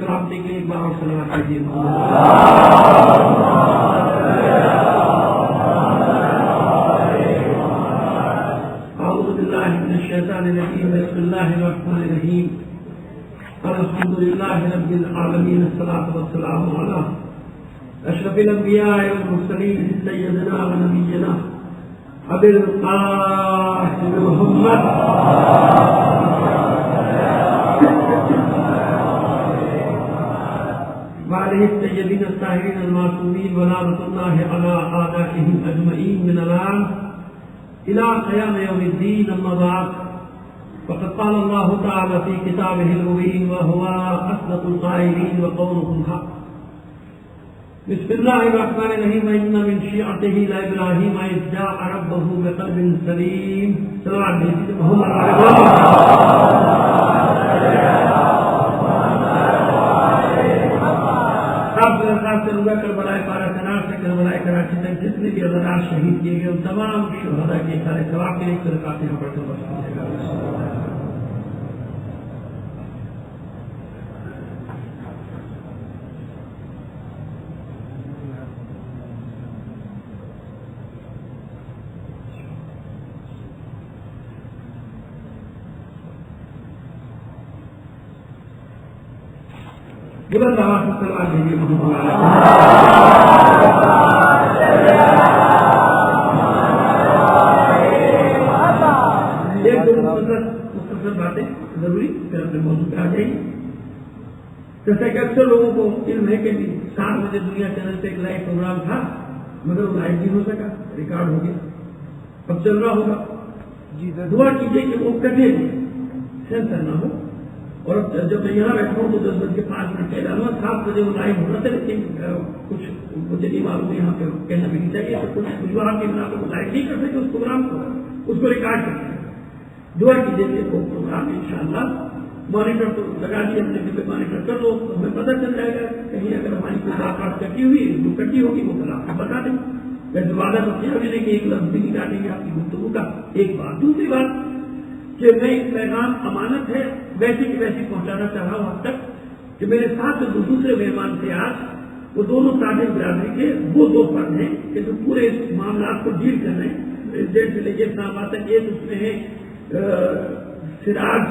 ضابطے کے ایک بار اور صلوات کیجیے. اعوذ باللہ من الشیطان الرجیم. بسم اللہ الرحمن الرحیم. الحمد للہ رب العالمین. الصلاۃ والسلام علی اشرف الانبیاء والمرسلین سیدنا و نبینا ابی القاسم محمد وعلیہ الطیبین الطاہرین المعصومین ولعنۃ اللہ علی اعدائہم اجمعین من الان الى قیام یوم الدین. اما بعد فقد قال اللہ تعالی فی کتابہ المبین وهو اصدق القائلین وقولہ الحق. بسم اللہ الرحمن الرحیم. وإن من شیعته لإبراہیم إذ جاء ربه بقلب سلیم. صلوات بھیجیے محمد سے رضا کربلائے پارا کنار سے کربلائے کراچی تک جتنے بھی عزادار شہید کیے گئے ان تمام شہداء کے سارے ثواب کے لیے صدقات یہاں پر بس. بلند آواز سے سلوات بھیجیے محمد ایک دو مختصر باتیں ضروری پھر اپنے موضوع پہ آ جائیں گی. جیسا کہ اکثر لوگوں کو علم ہے کہ 7 بجے دنیا چینل پہ ایک لائیو پروگرام تھا مگر وہ لائیو نہیں ہو سکا, ریکارڈ ہو گیا, اب چل رہا ہوگا. دعا کیجیے کہ وہ کبھی سینسر نہ ہو. اور جب میں یہاں بیٹھا ہوں تو 10:05 پہلے 7 بجے وہ لائیو ہونا تھا, لیکن کچھ مجھے نہیں معلوم یہاں پہ کہنا بھی نہیں چاہیے. کچھ وجوہات کے بنا پر لائیو نہیں کر سکتے اس پروگرام کو, اس کو ریکارڈ کر سکتے. دعا کیجیے کہ وہ پروگرام انشاءاللہ مانیٹر کو لگا دیا ہم نے کہ مانیٹر کر لو تو ہمیں پتہ چل جائے گا. کہیں اگر ہماری کوئی بات کٹی ہوئی جو کٹی ہوگی وہ کل آپ کو بتا دیں. ویسے وعدہ تو کیا بھی نہیں کہ ایک لفظ بھی نہیں کاٹیں گے آپ کی گفتگو کا. ایک بات. دوسری بات کہ میں ایک پیغام امانت ہے ویسی کی ویسی پہنچانا چاہ رہا ہوں اب تک کہ میرے ساتھ جو دوسرے مہمان تھے آج وہ دونوں تاجر برادری کے وہ 2 فرد ہیں کہ جو پورے اس معاملات کو ڈیل کر رہے ہیں. پریزیڈنٹ سے لے کے اسلام آباد تک ایک اس میں ہے سراج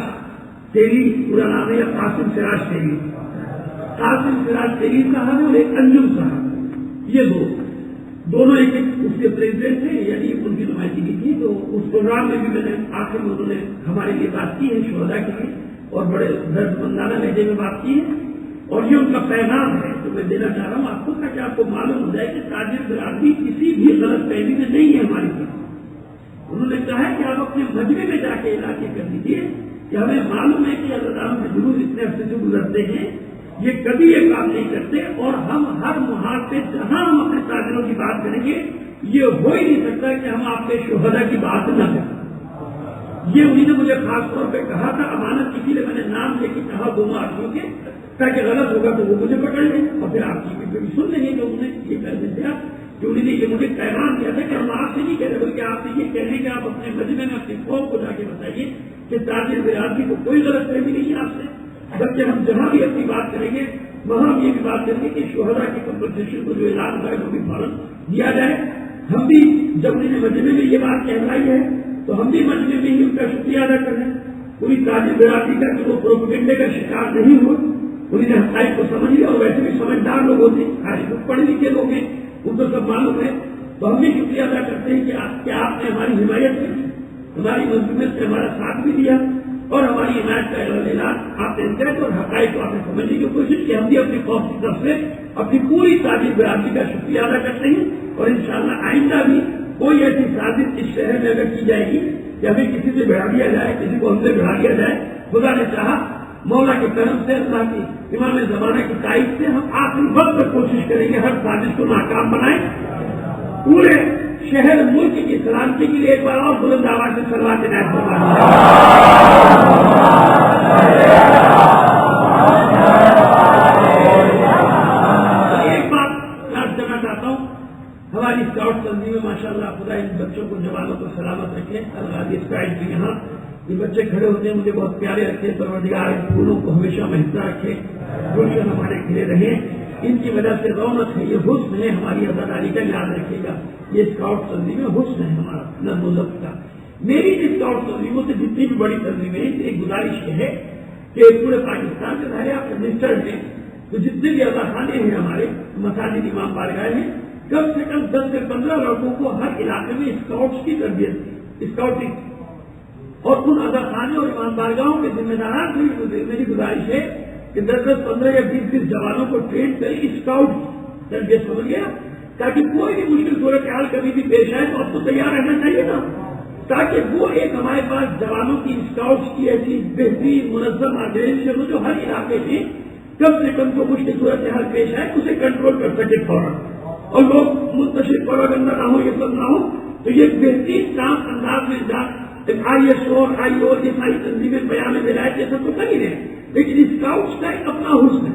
تیری پورا نام ہے یا قاسم سراج تیری. قاسم سراج تیری صاحب ہے اور ایک انجم صاحب. یہ دونوں ایک اس کے پریزیڈنٹ تھے, یعنی ان کی نمائندگی کی. تو اس پروگرام میں بھی میں نے آخر میں انہوں نے ہمارے لیے بات کی ہے شہداء کے لیے اور بڑے درد مندانہ لہجے میں بات کی ہے. اور یہ ان کا پیغام ہے جو میں دینا چاہ رہا ہوں آپ کو تاکہ آپ کو معلوم ہو جائے کہ تاجر برادری کسی بھی غلط فہمی میں نہیں ہے ہماری طرف. انہوں نے کہا ہے کہ آپ اپنے مجمع میں جا کے علاقے کر دیجیے کہ ہمیں معلوم ہے کہ اللہ کے جلوس اتنے عرصے سے گزرتے ہیں, یہ کبھی یہ کام نہیں کرتے اور ہم ہر محاذ پہ جہاں ہم اپنے تاجروں کی بات کریں گے یہ ہو ہی نہیں سکتا کہ ہم آپ کے شہداء کی بات نہ کریں. یہ انہیں نے مجھے خاص طور پہ کہا تھا امانت, اسی لیے میں نے نام لے کے کہا دونوں آدمیوں کے تاکہ غلط ہوگا تو وہ مجھے پکڑ لیں اور پھر آپ کی سن لیں گے کہ انہوں نے یہ کر دیا کہ انہوں نے یہ مجھے پیغام دیا تھا کہ ہم آپ سے نہیں کہہ رہے بلکہ آپ سے یہ کہہ رہے ہیں کہ آپ اپنے مجمع میں اپنی قوم کو جا کے بتائیے کہ تاجر برادری کو کوئی غلط فہمی نہیں ہے آپ سے, بلکہ ہم جہاں بھی اپنی بات کریں گے وہاں ہم یہ بھی بات کریں گے کہ شہداء کی کمپنسیشن کو جو اعلان ہوا ہے وہ بھی فوراً دیا جائے. ہم بھی جب انہوں نے مجمع میں یہ بات کہلائی ہے تو ہم بھی مجمع میں ہی ان کا شکریہ ادا کر رہے ہیں. پوری تاجر برادری کا کہ وہ پروپیگنڈے کا شکار نہیں ہوا, انہیں نے حقائق کو سمجھ لیا اور ویسے بھی سمجھدار لوگ ہوتے ہیں, خاص پڑھے لکھے لوگ ہیں, ان کو سب معلوم ہے. تو ہم بھی شکریہ ادا کرتے ہیں کہ آپ نے ہماری حمایت کی, ہماری مضمونیت سے ہمارا ساتھ بھی دیا اور ہماری حمایت کا اعلان آپ نے کیا اور حقائق کو آپ نے سمجھنے کی کوشش کی. ہم بھی اپنی قوم کی طرف سے اپنی پوری تاجر برادری کا شکریہ ادا کرتے ہیں اور انشاءاللہ آئندہ بھی کوئی ایسی سازش اس شہر میں اگر کی جائے گی کہ ہمیں کسی سے بڑھا دیا جائے, کسی کو ہم سے بڑھا دیا جائے, خدا نے چاہا مولا کے کرم سے اللہ کی امام زمانہ کی تائید سے ہم آخری وقت تک کوشش کریں گے ہر سازش کو ناکام بنائیں. پورے شہر ملک کی سلامتی کے لیے ایک بار اور بلند آواز سے صلوات عنایت فرمائیں. ایک بات یاد کرنا چاہتا ہوں, ہماری اسکاؤٹ تنظیم میں ماشاء اللہ خدا ان بچوں کو جوانوں کو سلامت رکھے. اللہ اسکاؤٹ بھی یہاں یہ بچے کھڑے ہوتے ہیں مجھے بہت پیارے لگتے ہیں. پروردگار ان پھولوں کو ہمیشہ محفوظ رکھے, گلشن ہمارے کھلے رہیں. ان کی وجہ سے رونق ہے, یہ حسن ہے ہماری عزاداری کا, یاد رکھے گا. یہ اسکاؤٹ تنظیم ہے, حسن ہے ہمارا نظم و ضبط کا. میری اسکاؤٹ تنظیموں سے جتنی بھی بڑی تنظیمیں ہیں, ایک گزارش یہ ہے کہ پورے پاکستان کے ظاہر آپ رجسٹرڈ ہیں, تو جتنے بھی اذا خانے ہیں ہمارے مساجد امام بارگاہ ہیں, کم سے کم 10 سے 15 لڑکوں کو ہر علاقے میں اسکاؤٹس کی تربیت, اسکاؤٹنگ, اور ان اذا خانے اور امام بارگاہوں کے ذمہ داران سے میری گزارش ہے کہ 10 15 یا 20 جوانوں کو ٹرین کریں اسکاؤٹ تربیت, سمجھ گیا, تاکہ کوئی بھی مشکل صورتحال کبھی بھی پیش آئے تو آپ کو تیار رہنا چاہیے نا, تاکہ وہ ایک ہمارے پاس جوانوں کی اسکاؤٹس کی ایسی بہترین منظم آرگنائزیشن ہو جو ہر علاقے میں کم سے کم جو مشکل صورتحال پیش آئے اسے کنٹرول کر سکے فوراً, اور لوگ منتشر پروپیگنڈا نہ ہو, یہ سب نہ ہو. تو یہ بہترین کام انداز میں ISO اور IO یہ ساری تنظیمیں بیان میں لائے یہ سب تو کر ہی رہے ہیں, لیکن اسکاؤٹس کا ایک اپنا حسن ہے.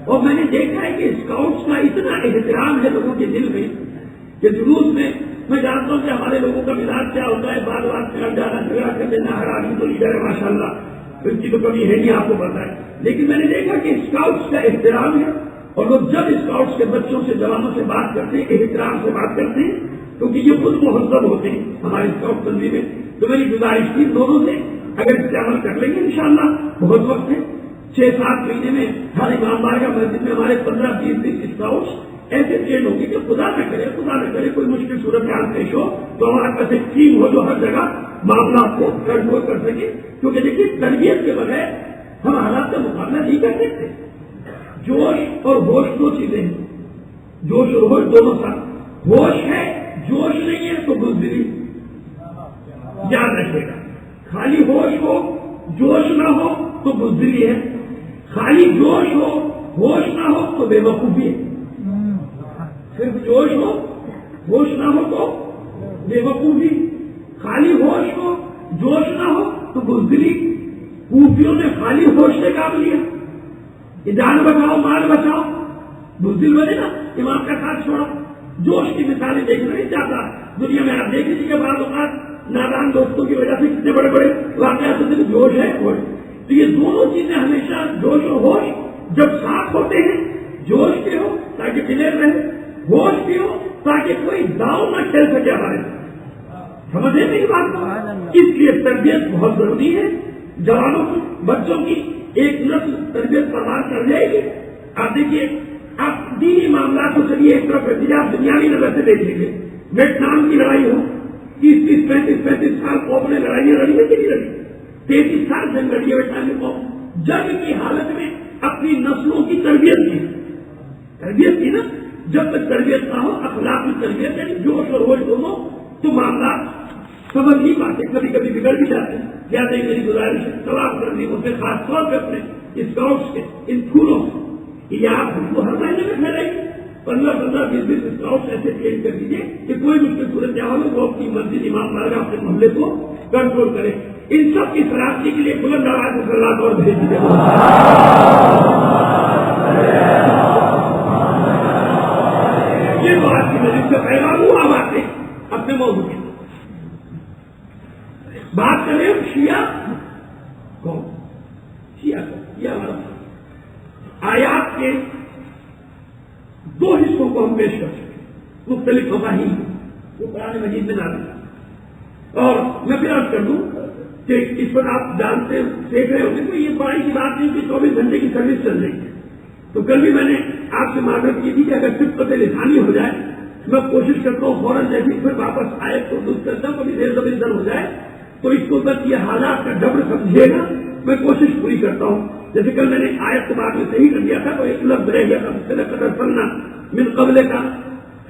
اور میں نے دیکھا ہے کہ اسکاؤٹس کا اتنا احترام ہے لوگوں کے دل میں کہ جلوس میں جانتا ہوں کہ ہمارے لوگوں کا مزاج کیا ہوتا ہے, بار بار پھر جانا جھگڑا کر دینا, ہر آدمی تو لیڈر ہے ماشاء اللہ, اس کی تو کمی ہے نہیں, آپ کو پتا ہے. لیکن میں نے دیکھا کہ اسکاؤٹس کا احترام ہے, اور لوگ جب اسکاؤٹس کے بچوں سے جوانوں سے بات کرتے ہیں احترام سے بات کرتے ہیں, کیونکہ یہ خود مہذب ہوتے ہیں ہمارے اسکاؤٹ تنظیم میں. تو میری گزارش تھی دونوں سے اگر اس سے عمل کر لیں گے انشاءاللہ, بہت وقت ہے, 6-7 مہینے میں ہر امام بارگاہ مسجد میں ہمارے 15-20 اسکاؤٹس ایسے ٹرین ہوگی کہ خدا نہ کرے کوئی مشکل صورتحال پیش ہو تو ہمارے پاس ایک ٹیم ہو جو ہر جگہ معاملات کو کنٹرول کر سکے. کیونکہ دیکھیے تربیت کے بغیر ہم حالات کا مقابلہ نہیں کر سکتے. جوش اور ہوش دو چیزیں ہیں, جوش اور ہوش دونوں ساتھ. ہوش ہے, جوش نہیں ہے تو بزدلی, یاد رکھے گا. خالی ہوش ہو جوش نہ ہو تو بزدلی ہے, خالی جوش ہو ہوش نہ ہو تو بے وقوفی ہے. صرف جوش ہو ہوش نہ ہو تو بے وقوفی, خالی ہوش ہو جوش نہ ہو تو بزدلی. خوفیوں نے خالی ہوش سے کام لیا کہ جان بچاؤ مال بچاؤ, بزدل بنے نا ایمان کا ساتھ چھوڑا. جوش کی مثالیں دیکھنا نہیں چاہتا دنیا میں, آپ دیکھ لیجیے کہ بعض اوقات نادان دوستوں کی وجہ سے کتنے بڑے بڑے واقعات ہوتے ہیں, جوش ہے ہوش. تو یہ دونوں چیزیں ہمیشہ جوش اور ہوش جب ساتھ ہوتے ہیں, جوش بھی ہو تاکہ کلیئر رہے, ہوش بھی ہو تاکہ کوئی داؤ نہ کھیل سکے ہمارے. سمجھے میری بات کو؟ اس لیے تربیت بہت ضروری ہے. جوانوں کی بچوں کی ایک نسل تربیت پروان کر جائے گی. آپ دیکھیے, آپ دینی معاملات کو چلیے ایک طرف رکھ دیجیے, آپ دنیاوی نظر سے دیکھ لیجیے. ویتنام کی لڑائی ہو, 30-35 سال قوم نے لڑائیاں لڑی ہے کہ نہیں لڑی, 33 سال جنگ لڑی ہے ویتنامی قوم. جنگ کی حالت میں اپنی نسلوں کی تربیت کی نا. جب تک تربیت نہ ہو, اخلاقی تربیت یعنی جوش اور ہوش دونوں, تو معاملات سمجھ نہیں پاتے, کبھی کبھی بگڑ بھی جاتے ہیں. کیا نہیں, میری گزارش ہے سوال کرنی اسے خاص طور پہ اپنے اسکاؤٹس کے ان پھولوں سے یہ آپ ان کو ہر مہینے میں پھیلائیں گے. 15-20 اسکاؤٹس ایسے ٹرین کر دیجیے کہ کوئی مشکل صورت کیا ہو وہ اپنی مسجد امام بارگاہ اپنے محلے کو کنٹرول کرے. ان سب کی سلامتی کے لیے بلند آواز سے صلوات اور بھیج دیجیے. یہ بات کی وجہ سے پیغام ہوا باتیں اپنے موضوع کی بات کریں. شیعہ کون؟ شیعہ ہمارا آیات کے 2 حصوں کو ہم پیش کر سکتے, مختلف مفاہیم وہ قرآن مجید میں نازل. اور میں پھر عرض کر دوں کہ اس پر آپ جانتے دیکھ رہے ہوتے تو یہ بڑی کی بات نہیں کہ 24 گھنٹے کی سروس چل رہی ہے. تو کل بھی میں نے آپ سے معذرت کی تھی کہ اگر صرف پتہ لسانی ہو جائے, میں کوشش کرتا ہوں فوراً جیسے پھر واپس آئے تو درست کرتا ہوں, کبھی دیر زبردر ہو جائے تو اس کو بس یہ حالات کا ڈبر سمجھے گا, میں کوشش پوری کرتا ہوں. جیسے کل میں نے آیت کے بعد میں صحیح کر دیا تھا تو ایک لفظ رہ گیا تھا قدر فلنا من قبل کا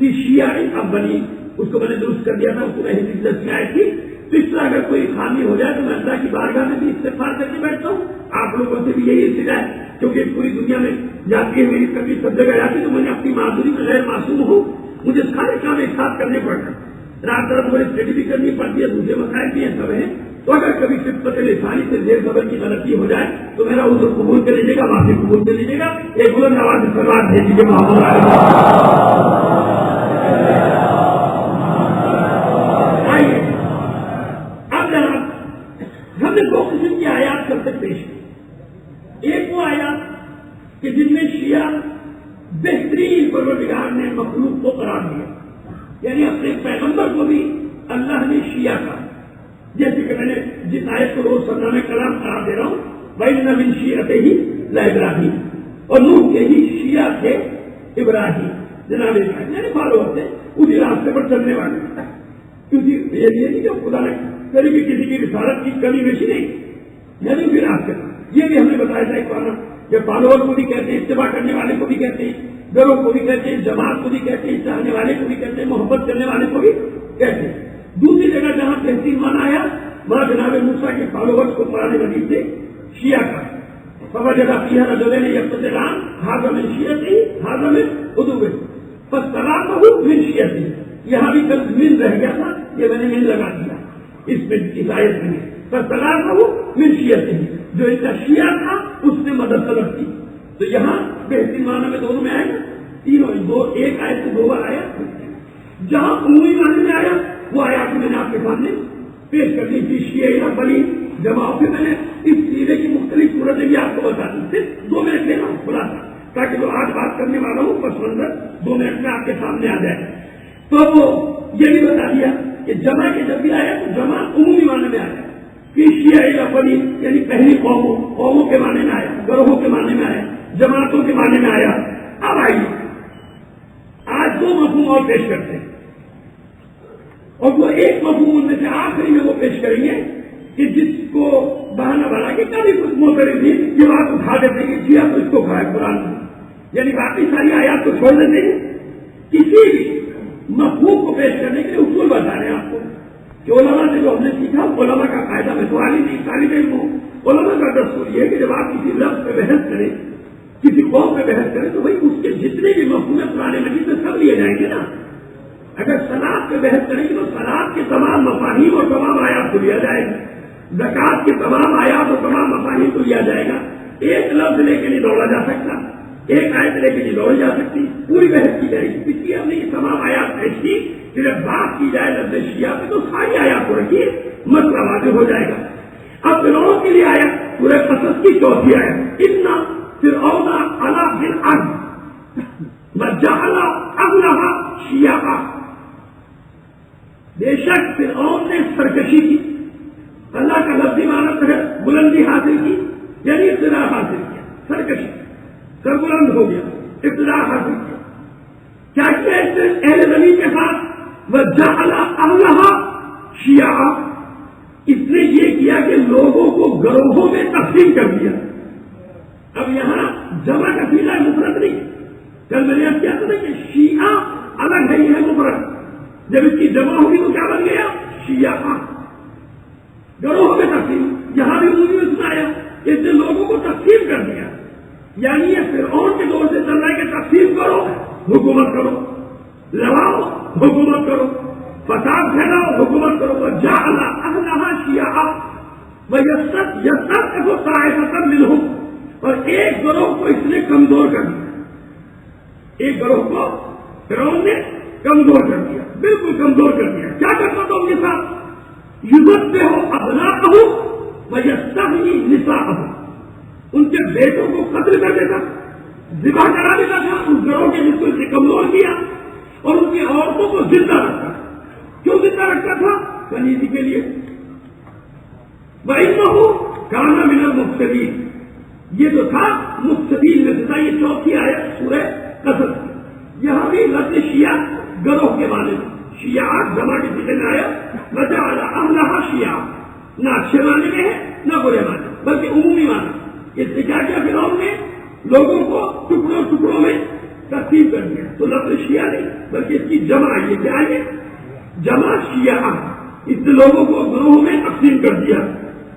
شیعہ اب بنی, اس کو میں نے درست کر دیا تھا, اس کو میں حفظ کی آیت تھی. تو اس طرح اگر کوئی خامی ہو جائے تو میں اللہ کی بارگاہ میں بھی استغفار کر کے بیٹھتا ہوں. آپ لوگوں سے بھی یہی استدا ہے, کیونکہ پوری دنیا میں جاتی ہے میری کبھی سب جگہ جاتی تو میں نے اپنی معذوری میں غیر معصوم ہوں, مجھے سارے کام ایک ساتھ کرنے پڑتے ہیں. رات رات بڑی اسٹڈی بھی کرنی پڑتی ہے, دوسرے مسائل بھی ہیں, سب ہیں. تو اگر کبھی صفت لسانی سے زیر زبر کی غلطی ہو جائے تو میرا عذر قبول کر لیجیے گا, معافی قبول کر لیجیے گا. ایک بلند آواز سے سلوات بھیج دیجیے محمد آئیے. اب جناب ہم نے یہ شیعہ بہترین پروردگار نے مخلوق کو قرار دیا، یعنی اپنے پیغمبر کو بھی اللہ نے شیعہ کہا، جیسے کہ میں نے جس آیت کو روز سرنامہ کلام قرار دے رہا ہوں، وَإِنَّ مِن شِيعَتِهِ لَإِبْرَاهِيمَ، اور نوح کے ہی شیعہ تھے ابراہیم، جناب ابراہیم یعنی فالوور تھے، اسی راستے پر چلنے والے، کیونکہ یہ نہیں کہ خدا نے کبھی بھی کسی کی رسالت کی کمی بیشی نہیں، یعنی اسی راستے پر۔ یہ بھی ہم نے بتایا تھا ایک بار کہ فالوور کو بھی کہتے ہیں، اتباع کرنے والے کو بھی کہتے ہیں، گروہ کو بھی کہتے ہیں، جماعت کو بھی کہتے ہیں، چاہنے والے کو بھی کہتے ہیں، محبت کرنے والے کو بھی کہتے ہیں۔ دوسری جگہ جہاں تحصیل مانا آیا وہاں جناب موسیٰ کے فالوورز کو قرآن مجید سے شیعہ کا فوجد فیہا رجلین یقتتلان ھذا من شیعتہ ھذا من عدوہ فاستغاثہ من شیعتہ، یہاں بھی کل من رہ گیا تھا، یہ میں نے من لگا دیا اس میں اس آیت میں، فاستغاثہ من شیعتہ، جو ان کا شیعہ تھا اس نے مدد طلب کی۔ تو یہاں بہترین معنی میں دونوں میں آئے گا، تینوں دو، ایک آیت سے دو بار آیا۔ جہاں عمومی معنی میں آیا وہ آیات میں نے آپ کے سامنے پیش کر دی تھی، شیعہ بلی جماعت میں نے اس سیرے کی مختلف صورتیں بھی آپ کو بتا دی، صرف 2 منٹ لینا خلاصہ، تاکہ جو آج بات کرنے والا ہوں پس منظر 2 منٹ میں آپ کے سامنے آ جائے۔ تو وہ یہ بھی بتا دیا کہ جمع کے جب بھی آیا تو جمع عمومی معنی میں آیا، کہ شیعہ بلی یعنی پہلی قوموں کے معنی میں آیا، گروہوں کے معنی میں آیا، جماعتوں کے معنی میں آیا۔ اب آئیے آج 2 مفہوم اور پیش کرتے ہیں، اور وہ ایک مفہوم ان میں سے آخری میں وہ پیش کریں گے کہ جس کو بہانہ بنا کے کبھی کچھ موترے یہ بات اٹھا دیتے ہیں کہ تو اس کو کہا ہے قرآن میں، یعنی باقی ساری آیات کو چھوڑ دیتے ہیں، کسی بھی مفہوم کو پیش کرنے کے لیے اصول بتا رہے ہیں آپ کو کہ علماء سے جو ہم نے سیکھا، علماء کا قاعدہ میں سوالی نہیں، طالب علم ہو، علماء کا دستور یہ ہے کہ جب آپ کسی لفظ پہ بحث کریں، کسی قوم پہ بحث کریں، تو بھائی اس کے جتنے بھی مفہوم ہیں قرآن مجید میں سب لیے جائیں گے نا۔ اگر صلاۃ پہ بحث کریں گے تو صلاۃ کے تمام مفاہیم اور تمام آیات کو لیا جائے گا، زکوٰۃ کے تمام آیات اور تمام مفاہیم کو لیا جائے گا۔ ایک لفظ لے کے نہیں دوڑا جا سکتا، ایک آیت لے کے نہیں دوڑی جا سکتی، پوری بحث کی جائے گی۔ اس لیے ہم نے یہ تمام آیات پیش کی کہ جب بات کی جائے لفظ شیعہ پہ تو ساری آیات کو رکھیے، مسئلہ واضح ہو جائے گا۔ اب فرعون کے لیے آیا سورہ قصص کی 4 آیت، اِنَّ فرعون عَلَا فِی الْأَرْضِ وَجَعَلَ أَهْلَهَا شِيَعًا، بے شک فرعون نے سرکشی کی، اللہ کا لفظی معنی ہے بلندی حاصل کی، یعنی اقتدار حاصل کیا، سرکشی سربلند ہو گیا، اقتدار حاصل کیا۔ کیا کیا اس نے اہل زمین کے ساتھ؟ وَجَعَلَ أَهْلَهَا شِيَعًا، اس نے یہ کیا کہ لوگوں کو گروہوں میں تقسیم کر دیا۔ اب یہاں جمع کا سیدھا مفرد نہیں، کل میں نے اب کیا تھا کہ شیعہ الگ نہیں ہے مفرد، جب اس کی جمع ہوگی تو کیا بن گیا؟ شیعہ، گروہوں میں تقسیم۔ یہاں بھی مجھے سنایا کہ اس نے لوگوں کو تقسیم کر دیا، یعنی یہ فرعون کے دور سے چل رہا ہے کہ تقسیم کرو حکومت کرو، لڑاؤ حکومت کرو، فساد پھیلاؤ حکومت کرو۔ وَجَعَلَ أَهْلَهَا شِيَعًا وَيَسْتَضْعِفُ طَائِفَةً مِنْهُمْ، اور ایک گروہ کو اس نے کمزور کر دیا، ایک گروہ کو فرعون نے کمزور کر دیا، بالکل کمزور کر دیا۔ کیا کرتا تھا ان کے ساتھ؟ يُذَبِّحُ أَبْنَاءَهُ وَيَسْتَحْيِي نِسَاءَهُ، ان کے بیٹوں کو قتل کر دیتا، ذبح کرا دیتا تھا، اس گروہ کے جس کو اسے کمزور کیا، اور ان کی عورتوں کو زندہ رکھتا۔ کیوں زندہ رکھتا تھا؟ کنیزی کے لیے۔ وَإِنَّهُ كَانَ مِنَ الْمُفْسِدِينَ، یہ جو تھا مفسدین میں سے، یہ 4 آیت سورہ قصص۔ یہاں بھی لفظ شیعہ گروہ کے معنی میں، شیعہ جمع کے صیغے میں آیا، وَجَعَلَ أَهْلَهَا شِيَعًا، نہ اچھے معنی میں ہے نہ برے معنی، بلکہ عمومی معنی۔ اس سے کیا کیا فرعون نے؟ لوگوں کو ٹکڑوں ٹکڑوں میں تقسیم کر دیا۔ تو لفظ شیعہ نہیں بلکہ اس کی جمع آئی ہے، کیا ہے؟ جمع شیعہ، اس نے لوگوں کو گروہوں میں تقسیم کر دیا۔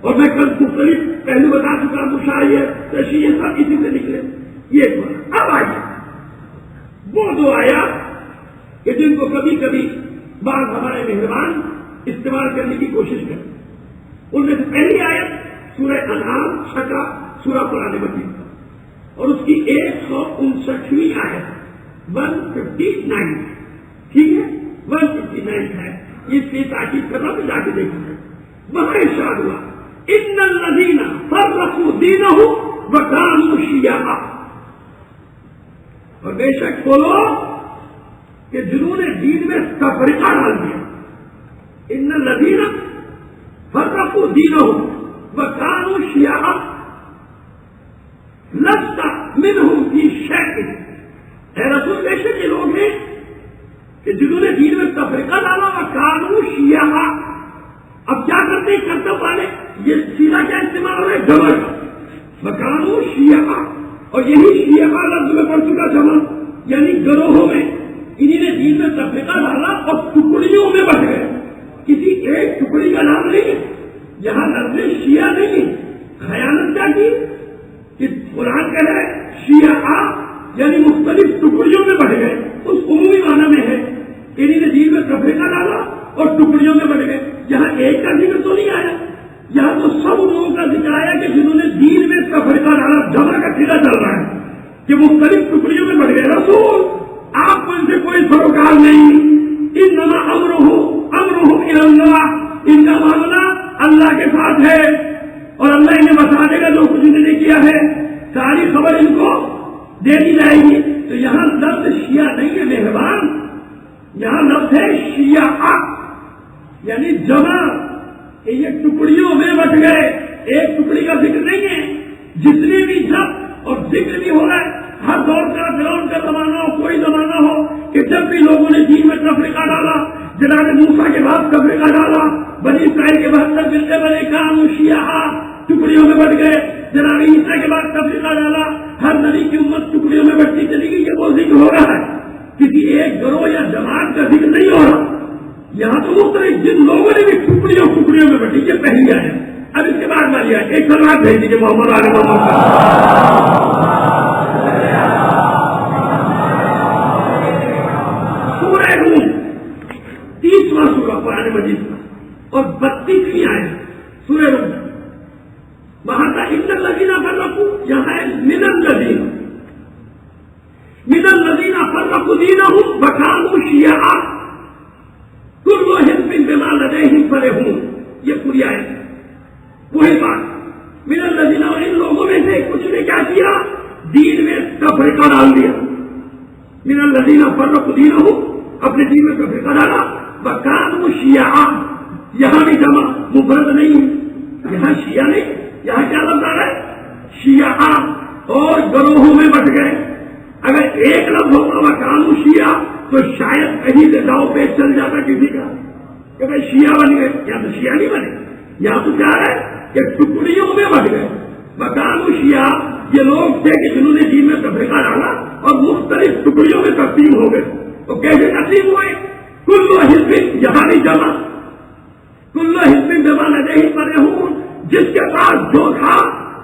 اور میں کل مختلف پہلو بتا چکا، مشاہیر تشیع سب اسی سے نکلے۔ یہ ایک بات۔ اب آئیے وہ 2 آیات کہ جن کو کبھی کبھی بعض ہمارے مہربان استعمال کرنے کی کوشش کرتے، ان میں سے پہلی آیت سورہ انعام 6 سورہ قرآن مجید کا، اور اس کی 159ویں آیت 159، ٹھیک ہے 159 ہے، اس کی تاکید کرنا تو جا کے دیکھیں گے۔ وہاں ارشاد ہوا ان الذین فرقوا دینہم وکانوا شیعا، اور بے شک وہ لوگ کہ جنہوں نے دین میں تفریقہ ڈال دیا. ان الذین فرقوا دینہم وکانوا شیعا لست منہم فی شیء. اے رسول بے شک یہ لوگ ہیں کہ جنہوں نے دین میں تفریقہ ڈالا وکانوا شیعا. اب کیا کرتے ہیں کرتب والے؟ یہ سیدھا کیا استعمال ہو رہا ہے؟ جمع کا. وکانوا شیعا، اور یہی شیعہ لفظ میں پڑ چکا جمع، یعنی گروہوں میں. انہی نے دین میں تفریقہ ڈالا اور ٹکڑیوں میں بٹ گئے. کسی ایک ٹکڑی کا نام نہیں ہے یہاں، لفظ شیعہ نہیں ہے. خیانت کیا کی کہ قرآن کہہ رہا ہے شیعہ یعنی مختلف ٹکڑیوں میں بٹ گئے. اس عمومی معنی میں ہے انہی نے دین میں تفریقہ ڈالا اور ٹکڑیوں میں بٹ گئے. یہاں ایک کا ذکر تو نہیں آیا، یہاں تو سب لوگوں کا ذکر آیا کہ جنہوں نے دین میں تفریقہ ڈالا. جمع کا سیدھا چل رہا ہے کہ مختلف ٹکڑیوں میں بٹ گئے. رسول آپ کو ان سے کوئی سروکار نہیں. انما امرہ الی اللہ، ان کا معاملہ اللہ کے ساتھ ہے اور اللہ انہیں بتا دے گا جو کچھ انہوں نے کیا ہے. ساری خبر ان کو دے دی جائے گی. تو یہاں لفظ شیعہ نہیں ہے مہربان، یہاں لفظ ہے شیعہ یعنی جمع. یہ ٹکڑیوں میں بٹ گئے، ایک ٹکڑی کا ذکر نہیں ہے. جتنے بھی جب اور ذکر بھی ہو رہا ہے ہر دور کا، فرعون کا زمانہ ہو، کوئی زمانہ ہو، کہ جب بھی لوگوں نے دین میں تفریقہ ڈالا، جناب موسیٰ کے بعد تفریقہ ڈالا، بنی اسرائیل کے بعد فرقے بنے کانوا شیعا، ٹکڑیوں میں بٹ گئے. جناب عیسیٰ کے بعد تفریقہ ڈالا، ہر نبی کی امت ٹکڑیوں میں بٹتی چلی گئی. یہ وہ ذکر ہو رہا ہے، کسی ایک گروہ یا جماعت کا ذکر نہیں ہو رہا. یہاں تو مختلف جن لوگوں نے بھی ٹکڑیوں میں بٹی. یہ پہلی آیا. اب اس کے بعد والی آئے ایک سلوات بھیج دیجیے محمد علیہ محمد. سورہ روم 30واں سورہ قرآن مجید کا اور 32ویں آئے سورہ روم. وہاں کا ان الذین فرقوا، یہاں ہے من الذین فرقوا دینہم وکانوا شیعا کل حزب بما لدیہم فرحون. یہ پوری آیت ہے. وہی بات من الذین، اور ان لوگوں میں سے کچھ نے کیا کیا؟ دین میں تفریقہ ڈال دیا. من الذین فرقوا دینہم، اپنے دین میں تفریقہ ڈالا. وکانوا شیعا، یہاں بھی جمع مفرد نہیں ہے، یہاں شیعہ نہیں، یہاں کیا لفظ آ رہا ہے؟ شیعہ. اور گروہوں میں بٹ گئے. اگر ایک لفظ ہوتا وکانوا شیعا تو شاید کہیں سے داؤ پہ چل جاتا کسی کا کہ بھائی شیعہ بن گئے. یا تو شیعہ نہیں بنے، یہاں تو کیا ہے کہ ٹکڑیوں میں بٹ گئے. وکانوا شیعا، یہ لوگ تھے کہ جنہوں نے دین میں تفریقہ ڈالا اور مختلف ٹکڑیوں میں تقسیم ہو گئے. تو کیسے تقسیم ہوئے؟ کل حزب، یہاں نہیں جمع، کل حزب بما لدیہم فرحون. جس کے پاس جو تھا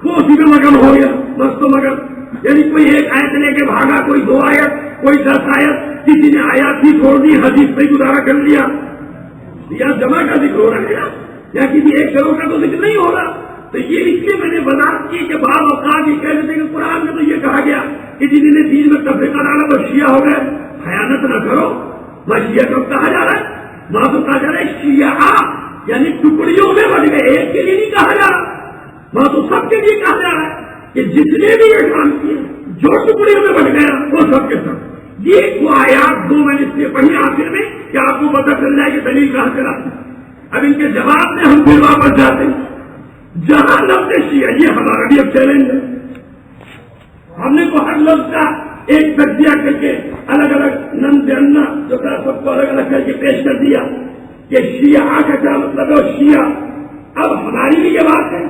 وہ اسی میں مگن ہو گیا. مست مگن، یعنی کوئی ایک آیت لے کے بھاگا، کوئی 2 آیت، کوئی 10 آیت، کسی نے آیات ہی چھوڑ دی، حدیث پہ گزارا کر لیا. یا جمع کا ذکر ہو رہا ہے یا کسی ایک گروہ کا تو ذکر نہیں ہو رہا. تو یہ اس لیے میں نے وضاحت کی کہ بعض اوقات یہ کہہ دیتے کہ قرآن میں تو یہ کہا گیا کہ جنہوں نے دین میں تفریقہ ڈالا تو شیعہ ہو گئے. خیانت نہ کرو. وہاں شیعہ کب کہا جا رہا ہے؟ وہاں تو کہا جا رہا ہے شیعہ یعنی ٹکڑیوں میں بٹ گئے. ایک کے لیے نہیں کہا جا رہا، وہاں تو سب کے لیے کہا جا رہا ہے کہ جتنے بھی یہ کام کیے جو ٹکڑیوں میں بٹ گیا وہ سب کے سب. یہ وہ آیات 2 میں نے اس لیے پڑھی آخر میں کہ آپ کو پتہ چل جائے کہ دلیل کہاں سے لاتے. اب ان کے جواب میں ہم پھر واپس جاتے ہیں جہاں لفظ شیعہ. یہ ہمارا بھی اب چیلنج ہے. ہم نے تو ہر لفظ کا ایک تجزیہ کر کے الگ الگ نمجنہ جو تھا سب کو الگ الگ کر کے پیش کر دیا کہ شیعہ کا کیا مطلب ہے. شیعہ اب ہماری بھی یہ بات ہے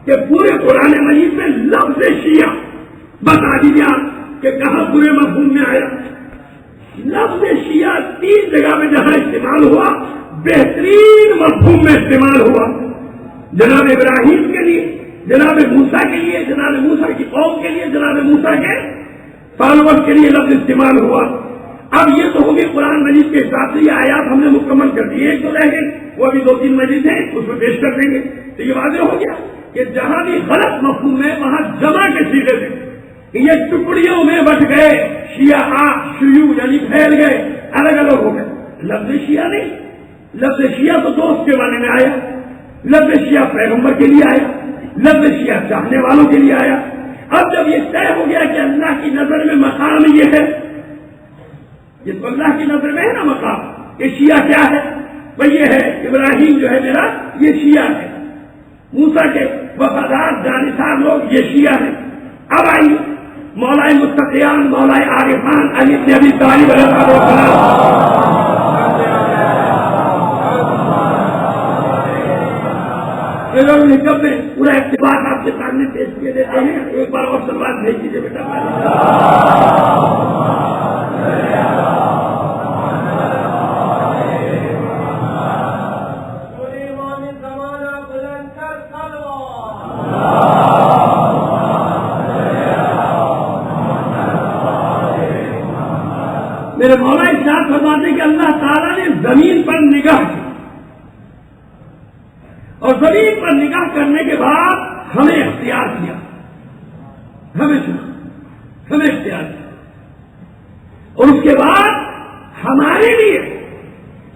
کہ پورے قرآن مجید میں لفظ شیعہ بتا دیجیے آپ کہ کہاں پورے مفہوم میں آیا. لفظ شیعہ 3 جگہ میں جہاں استعمال ہوا بہترین مفہوم میں استعمال ہوا. جناب ابراہیم کے لیے، جناب موسیٰ کے لیے، جناب موسیٰ کی قوم کے لیے، جناب موسیٰ کے فالوور کے لیے لفظ استعمال ہوا. اب یہ تو ہوگی قرآن مجید کے حساب سے یہ آیات ہم نے مکمل کر دی. ایک تو رہ گئے وہ ابھی 2-3 مجید ہیں اس میں پیش کر دیں گے. تو یہ واضح ہو گیا کہ جہاں بھی غلط مفہوم ہے وہاں جمع کے سیغے سے یہ ٹکڑیوں میں بٹ گئے. شیعہ شیوع یعنی پھیل گئے، الگ الگ ہو گئے. لفظ شیعہ نہیں، لفظ شیعہ تو دوست کے بارے میں آیا، لفظ شیعہ پیغمبر کے لیے آیا، لفظ شیعہ چاہنے والوں کے لیے آیا. اب جب یہ طے ہو گیا کہ اللہ کی نظر میں مقام یہ ہے، یہ تو اللہ کی نظر میں ہے نا مقام، یہ شیعہ کیا ہے؟ وہ یہ ہے ابراہیم جو ہے میرا یہ شیعہ ہے، موسیٰ کے وفادار جانثار لوگ یہ شیعہ ہیں۔ اب آئیے مولا متقیان، مولا عارفان علی بن ابی طالب علیہ السلام، نکب میں پورا اقتباس آپ کے سامنے پیش کیے دیتے ہیں۔ ایک بار اور سلوات بھیج دیجیے بیٹا۔ میرے مولا ارشاد فرماتے کہ اللہ تعالیٰ نے زمین پر نگاہ کی، اور زمین پر نگاہ کرنے کے بعد ہمیں اختیار کیا، ہمیں چنا، ہمیں اختیار کیا، اور اس کے بعد ہمارے لیے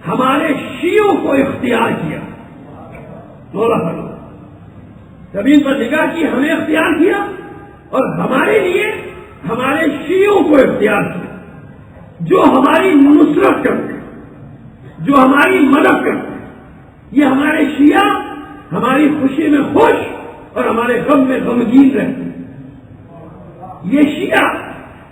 ہمارے شیعوں کو اختیار کیا۔ مولا فرماتا زمین پر نگاہ کی، ہمیں اختیار کیا، اور ہمارے لیے ہمارے شیعوں کو اختیار کیا، جو ہماری نصرت کرتے ہیں، جو ہماری مدد کرتے ہیں۔ یہ ہمارے شیعہ ہماری خوشی میں خوش اور ہمارے غم میں غمگین رہتے ہیں۔ یہ شیعہ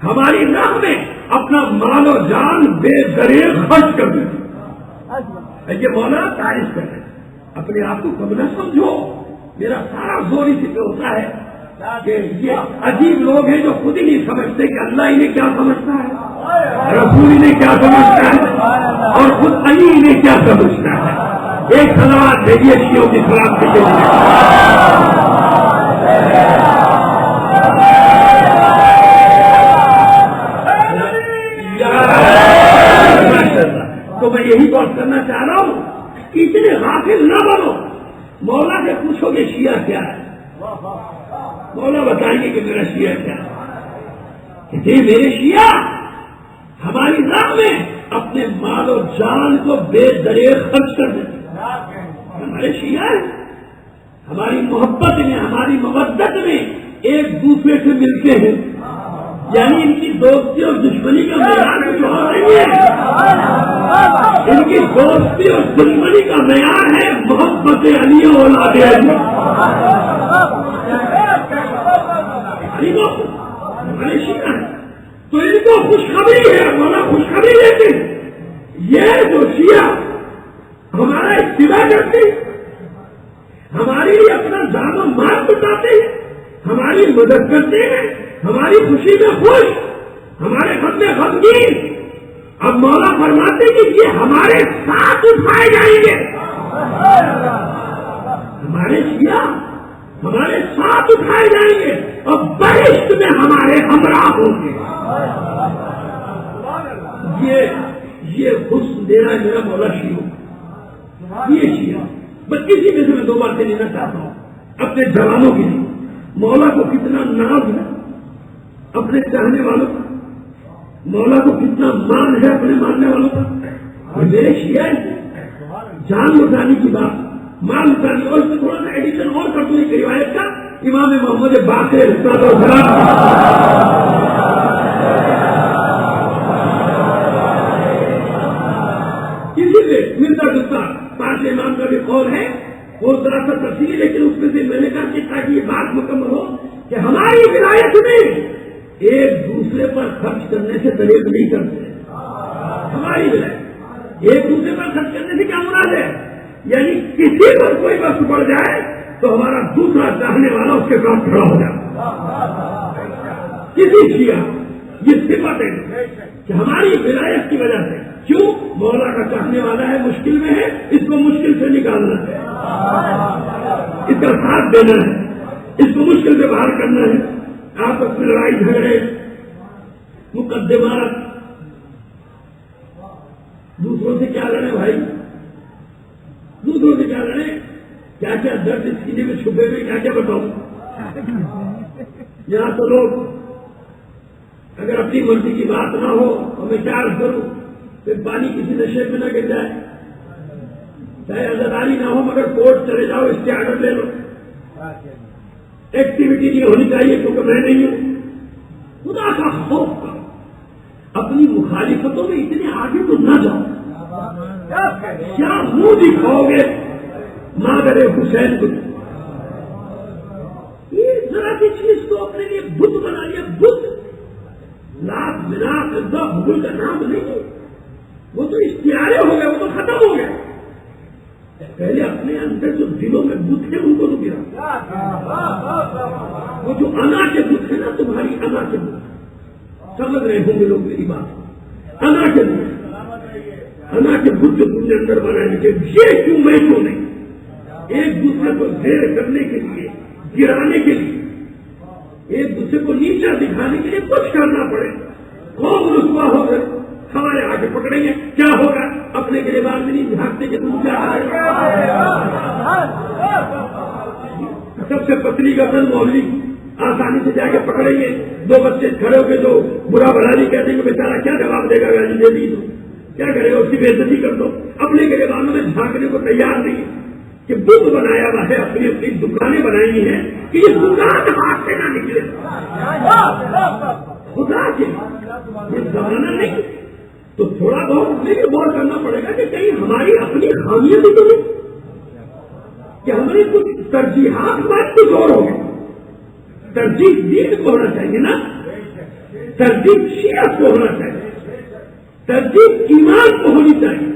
ہماری راہ میں اپنا مال و جان بے دریغ خرچ کر دیتے ہیں۔ یہ مولا تعریف کر رہے ہیں، اپنے آپ کو کم نہ سمجھو، میرا سارا زور اسی پہ ہوتا ہے کہ یہ عجیب لوگ ہیں جو خود ہی نہیں سمجھتے کہ اللہ انہیں کیا سمجھتا ہے، رسول انہیں کیا سمجھتا ہے، اور خود علی انہیں کیا سمجھتا ہے۔ ایک سلوات بھیجیے شیعوں کی سلام کے لیے۔ تو میں یہی بات کرنا چاہ رہا ہوں کہ اتنے غافل نہ بنو، مولا سے پوچھو کہ شیعہ کیا ہے، مولا بتائیں گے کہ میرا شیعہ کیا ہے۔ کہ میرے شیعہ ہماری راہ میں اپنے مال و جان کو بے دریغ خرچ کر دیتے، ہمارے شیعہ ہماری محبت میں، ہماری مودت میں ایک دوسرے سے ملتے ہیں، یعنی ان کی دوستی اور دشمنی کا معیار جو نہیں ہے، ان کی دوستی اور دشمنی کا معیار ہے محبت علی و اولاد علی۔ ہمارے شیعہ ہیں تو ان کو خوشخبری ہے، مولا خوشخبری دیتے ہیں، یہ جو شیعہ ہمارا اتباع کرتے ہیں، ہمارے لیے اپنا جان و مال بتاتے ہیں، ہماری مدد کرتے ہیں، ہماری خوشی میں خوش، ہمارے غم میں غمگین، اب مولا فرماتے ہیں کہ یہ ہمارے ساتھ اٹھائے جائیں گے، ہمارے شیعہ ہمارے ساتھ اٹھائے جائیں گے اور بہشت میں ہمارے ہمراہ ہوں گے۔ یہ حسن دینا ہے میرا مولا شیعہ، یہ شیعہ۔ بس کسی میں سے میں دو باتیں لینا چاہتا ہوں اپنے جوانوں کے لیے۔ مولا کو کتنا ناز ہے اپنے چاہنے والوں کا، مولا کو کتنا مان ہے اپنے ماننے والوں کا، اور میرے شیعہ جان لٹانے کی بات، مان لٹانے، اور اس میں تھوڑا سا ایڈیشن اور کر دوں ایک روایت کا، امام محمد باقر اسی سے ملتا جلتا پانچ امام کا بھی قول ہے، وہ ذرا سا تفصیلی، لیکن اس میں سے میں نے کہا کہ تاکہ یہ بات مکمل ہو کہ ہماری ولایت میں ایک دوسرے پر خرچ کرنے سے دریغ نہیں کرتے، ہماری ولایت ایک دوسرے پر خرچ کرنے سے کیا مراد ہے؟ یعنی کسی پر کوئی وقت پڑ جائے تو ہمارا دوسرا چاہنے والا اس کے ساتھ کھڑا ہو جائے۔ کسی شیعہ یہ صفت ہے کہ ہماری ولایت کی وجہ سے، کیوں؟ مولا کا چاہنے والا ہے، مشکل میں ہے، اس کو مشکل سے نکالنا ہے، اس کا ساتھ دینا ہے، اس کو مشکل سے باہر کرنا ہے۔ آپس میں لڑائی جھگڑے، مقدمات، دوسروں سے کیا لڑے بھائی، دوسروں سے کیا لڑے، کیا کیا درد اس سینے میں چھپے ہوئے، کیا کیا بتاؤں۔ یہاں تو لوگ اگر اپنی مرضی کی بات نہ ہو تو میں کیا عرض کروں، پھر پانی کسی نشے میں نہ گر جائے، چاہے عزاداری نہ ہو مگر کورٹ چلے جاؤ، اس کے آرڈر لے لو، ایکٹیویٹی نہیں ہونی چاہیے کیونکہ میں نہیں ہوں. خدا کا خوف کرو, اپنی مخالفتوں میں اتنے آگے تو نہ جاؤ. کیا منہ دکھاؤ گے مادر حسین کو؟ یہ ذرا سی چیز کو اپنے لیے بت بنا لیا. بت لاکھ مناک بھگل کا نام نہیں ہے, وہ تو اشتہارے ہو گئے, وہ تو ختم ہو گئے. پہلے اپنے اندر جو دلوں میں بت ہے ان کو تو گرا. وہ جو انا کے بت ہے نا, تمہاری انا کے بت, سمجھ رہے ہوں گے لوگ میری بات. انا کے بت, انا کے بت جو تم نے اندر بنائے تھے, یہ کیوں میں کیوں نہیں. ایک دوسرے کو زیر کرنے کے لیے, گرانے کے لیے, ایک دوسرے کو نیچا دکھانے کے لیے کچھ کرنا پڑے. قوم رسوا ہو گئے, ہمارے آگے پکڑیں گے, کیا ہوگا؟ اپنے گریبان میں نہیں جھانکتے کہ تم کیا ہے. سب سے پتلی گردن مولوی آسانی سے جا کے پکڑیں گے. دو بچے کھڑے ہو کے جو برا بھلا نہیں کہتے ہیں کہ بیچارہ کیا جواب دے گا, گالی دے دی تو کیا کرے گا, اس کی بے عزتی کر دو. اپنے گریبانوں میں جھانکنے کو تیار نہیں کہ بت بنایا ہوا ہے, اپنی اپنی دکانیں بنائی ہیں کہ یہ دکان ہاتھ سے نہ نکلے. خدا کے یہ زمانہ نہیں. تو تھوڑا بہت غور کرنا پڑے گا کہ کہیں ہماری اپنی خامیاں بھی تو نہیں, کہ ہماری کچھ ترجیحات بات کچھ اور ہوگی. ترجیح دین کو ہونا چاہیے نا, ترجیح شیعت کو ہونا چاہیے, ترجیح ایمان کو ہونی چاہیے.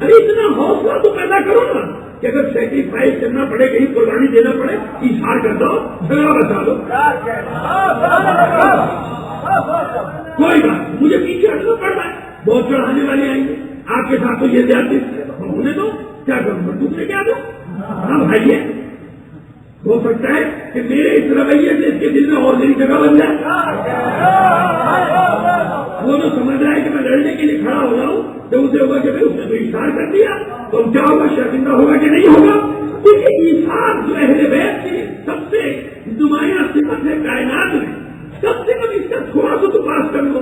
ارے اتنا حوصلہ تو پیدا کرو نا کہ اگر سیکریفائز کرنا پڑے, کہیں قربانی دینا پڑے, اشار کر دو, جھگڑا بچا دو. کوئی بات, مجھے پیچھے ہٹنا پڑ رہا ہے, بہت چڑھانے والے آئیں گے آپ کے ساتھ, تو یہ زیادتی ہونے دو, کیا کروں میں دوسرے کیا دو. ہاں بھائی, ہو سکتا ہے کہ میرے اس رویے سے اس کے دل میں اور میری جگہ بن جائے. وہ جو سمجھ رہا ہے کہ میں لڑنے کے لیے کھڑا ہو رہا ہوں, تو اسے ہوگا کہ اس نے تو اشار کر دیا, تو کیا ہوگا, شرمندہ ہوگا کہ نہیں ہوگا. کیونکہ اشار جو اہل بیت کی سب سے نمایاں صفت ہے کائنات میں, کم سے کم اس کا تھوڑا سا تو پاس کر لو.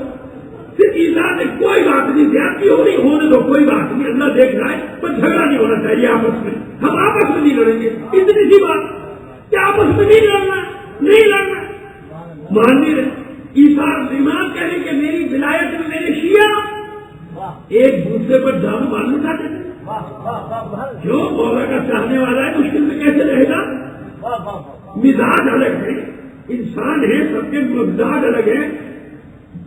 صرف ایزا میں کوئی بات نہیں, زیادتی ہو رہی ہونے دو, کوئی بات نہیں, اللہ دیکھ رہا ہے, پر جھگڑا نہیں ہونا چاہیے آپس میں. ہم آپس میں نہیں لڑیں گے, اتنی سی بات کہ آپس میں نہیں لڑنا, نہیں لڑنا. مان نہیں رہے ایسار ایمان کہنے کہ میری ولایت میں میرے شیعہ ایک دوسرے پر جان مارنا چاہتے تھے. جو مولا کا چاہنے والا ہے مشکل میں کیسے رہے گا. مزاج الگ ہے, انسان ہے, سب کے مزاج الگ ہے,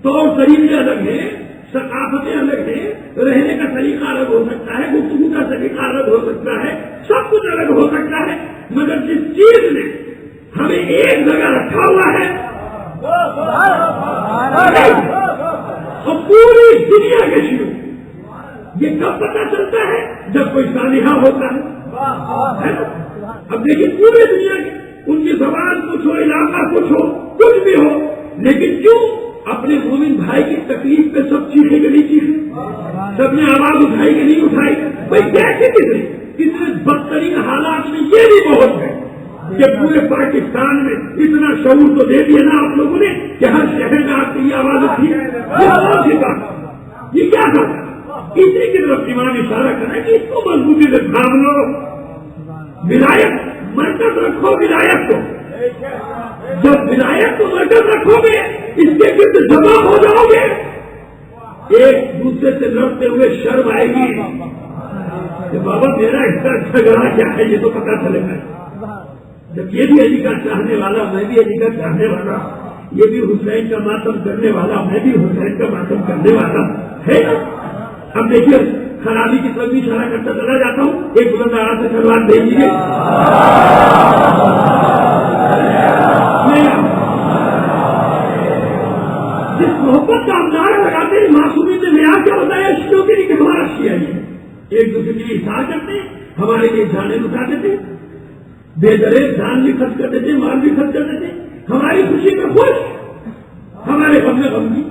طور طریقے الگ ہیں, ثقافتیں الگ ہیں, رہنے کا طریقہ الگ ہو سکتا ہے, گفتگو کا طریقہ الگ ہو سکتا ہے, سب کچھ الگ ہو سکتا ہے. مگر جس چیز نے ہمیں ایک جگہ رکھا ہوا ہے اور پوری دنیا کے شروع, یہ کب پتہ چلتا ہے جب کوئی سانحہ ہوتا ہے. اب دیکھیے پوری دنیا کی, ان کی زبان کچھ ہو, علاقہ کچھ ہو, کچھ بھی ہو, لیکن کیوں اپنے مومن بھائی کی تکلیف پہ سب چیخے کہ نہیں چیخے, سب نے آواز اٹھائی کہ نہیں اٹھائی. بھائی کیسے کتنے بدترین حالات میں یہ بھی بہت ہے کہ پورے پاکستان میں اتنا شعور تو دے دیا نا آپ لوگوں نے کہ ہر شہر میں آپ کی یہ آواز اٹھی ہے. یہ کیا تھا, اسی کی طرف ایمان اشارہ کرنا کہ اس کو مضبوطی سے تھام لو. ولایت مرکز رکھو, ولایت کو جب ولایت کو مرکز رکھو گے, اس کے گرد جمع ہو جاؤ گے, ایک دوسرے سے لڑتے ہوئے شرم آئے گی کہ بابا میرا حصہ جھگڑا کیا ہے, یہ تو پتا چلے گا. جب یہ بھی علی کا چاہنے والا, میں بھی علی کا چاہنے والا, یہ بھی حسین کا ماتم کرنے والا, میں بھی حسین کا ماتم کرنے والا ہے. اب دیکھیے خرابی کی طرف بھی اشارہ کرتا چلا جاتا ہوں. ایک بلند آواز سے سلوات دے دیجیے. جس محبت کا اندازہ لگاتے ہیں معصومی میں معیار کیا ہوتا ہے, شیعوں کے لیے کہ ہمارا شیعہ ہے, ایک دوسرے کے لیے اشارہ کرتے ہیں, ہمارے لیے جانیں لٹاتے تھے, بے درے جان بھی خرچ کرتے تھے, مال بھی خرچ کرتے تھے, ہماری خوشی میں خوش, ہمارے غم میں غم بھی.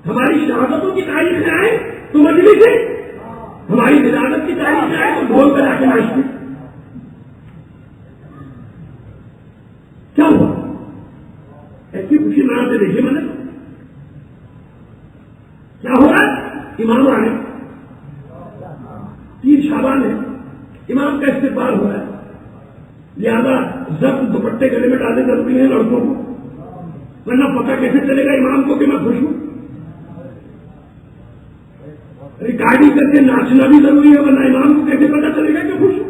ہماری شہادتوں کی تاریخ میں آئے تو مجلس ہے, ہماری ولادت کی تاریخ میں آئے تو ڈھول بجا کے ناچتے. کیا ہوا ایسی خوشی مناتے دیکھیے میں نے کیا ہو رہا ہے. امام آئے, 3 شعبان ہے, امام کا استقبال ہو رہا ہے, لہذا ضبط دوپٹے گلے میں ڈالنے ضروری ہیں لڑکوں کو، ورنہ پتہ کیسے چلے گا امام کو کہ میں خوش ہوں؟ ریکارڈنگ کر کے ناچنا بھی ضروری ہے، ورنہ امام کو کیسے پتہ چلے گا کہ خوش ہوں؟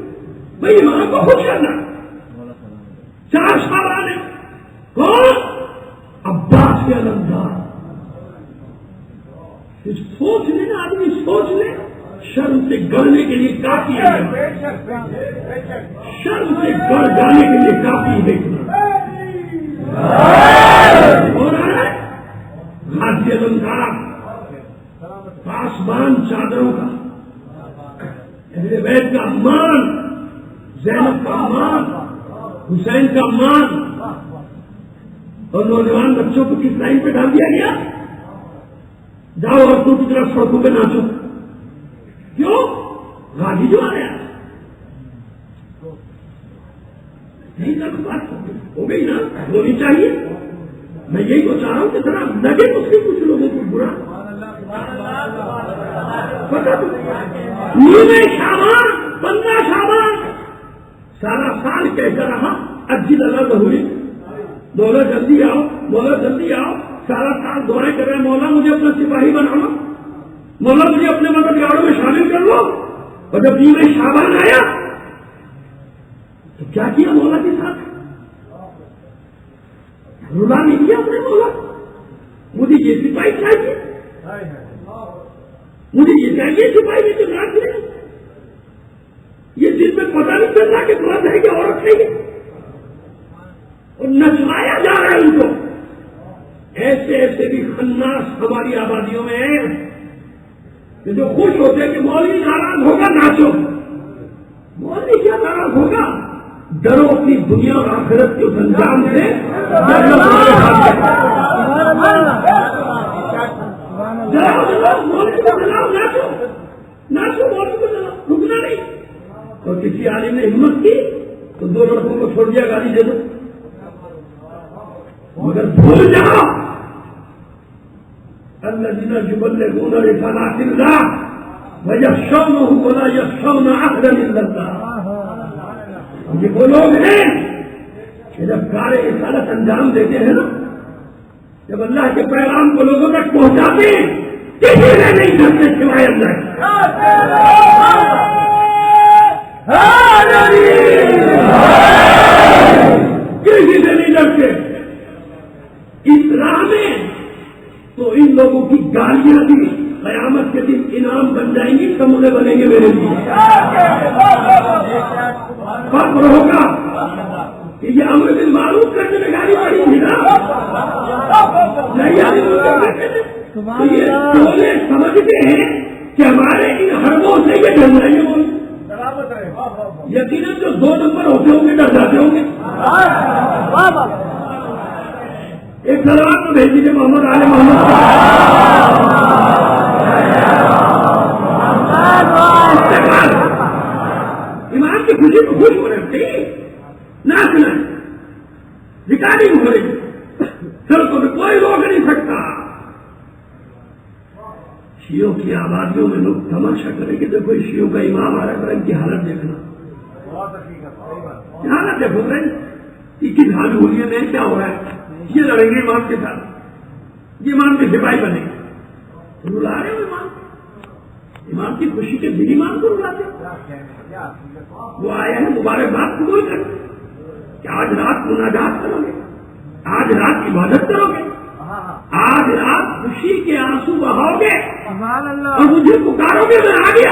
بھائی امام کو خوش کرنا 4 سال ہے کون؟ عباس کے علمدار. سوچ لے نا آدمی، سوچ لے، شرم سے گڑنے کے لیے کافی ہے، شرم سے گڑ جانے کے لیے کافی ہے. غازی علمدار پاسبان چادروں کا، اہل بیت کا مان، زینب کا مان، حسین کا مان، اور نوجوان بچوں کو کس لائن پہ ڈال دیا گیا؟ جاؤ اور تو کی طرف سڑکوں پہ ناچو. کیوں؟ غازی جو آیا نہیں تک بات ہو گئی نا، ہونی چاہیے. میں یہی تو چاہ رہا ہوں کہ ذرا لگے اس کے کچھ لوگوں کو برا. شابان 15 شابان سارا سال کہتا رہا اجل اللہ ضروری، مولا جلدی آؤ، مولا جلدی آؤ. سارا سال دعائیں کر رہے ہیں، مولا مجھے اپنا سپاہی بنا لو، مولا مجھے اپنے مدد گاڑوں میں شامل کر لو. اور جب یہ شابان آیا تو کیا کیا مولا کے ساتھ؟ رلا نہیں کیا اپنے مولا. مجھے یہ سپاہی چاہیے، مجھے یہ چاہیے سپاہی میں تو ناچ رہے. یہ دل میں پتہ نہیں چل رہا کہ مرد ہے کہ عورت ہے، اور نچوایا جا رہا ہے ان کو. ایسے ایسے بھی خناس ہماری آبادیوں میں ہیں کہ جو خوش ہوتے ہیں کہ مولوی ناراض ہوگا ناچو. مولوی کیا ناراض ہوگا؟ ڈرو اپنی دنیا اور آخرت کے اس انجام سے. مولوی کو جلاؤ، ناچو ناچو، مولوی کو جلاؤ، رکنا نہیں. اور کسی عالم نے ہمت کی تو 2 لڑکوں کو چھوڑ دیا، گالی دے دو. مگر بھول جاؤ الذين يبلغون رسالات الله ويخشونه ولا يخشون احدا الا الله. یہ وہ لوگ ہیں کہ جب کار رسالت انجام دیتے ہیں نا، جب اللہ کے پیغام کو لوگوں تک پہنچاتے ہیں، کسی نے نہیں ڈرتے سوائے اللہ کسی سے نہیں ڈرتے. اس راہ میں تو ان لوگوں کی گالیاں بھی قیامت کے دن انعام بن جائیں گی، سمجھے بنیں گے میرے لیے. فخر ہوگا کہ یہ امر بالمعروف کرنے میں گالی پڑی تھی نا، تو یہ ٹولے سمجھتے ہیں کہ ہمارے ان حربوں سے یہ ڈر رہے ہیں. یقیناً جو 2 نمبر ہوتے ہوں گے ڈر جاتے ہوں گے. ایک سلام تو بھیج دیجیے محمد آل محمد. ایمان کی خوشی کو خوش ہو رہے تھے، ناچنا ریکارڈنگ ہو رہی، سڑکوں میں کوئی روک نہیں سکتا. شیعوں کی آبادیوں میں لوگ تماشا کریں کہ دیکھو شیعوں کا امام آ رہا ہے، ان کی حالت دیکھنا، حالت دیکھو بھائی کس حال ہوئی ہے، کیا ہو رہا ہے. یہ لڑیں گے امام کے ساتھ، یہ امام کے سپاہی بنے گے. رلا رہے ہو امام، امام کی خوشی کے دن امام کو رلاتے. وہ آئے ہیں مبارکباد قبول کریں کہ آج رات مناجات کرو گے، آج رات عبادت کرو گے، آج رات خوشی کے آنسو بہاؤ گے اور مجھے پکارو گے، میں آ گیا.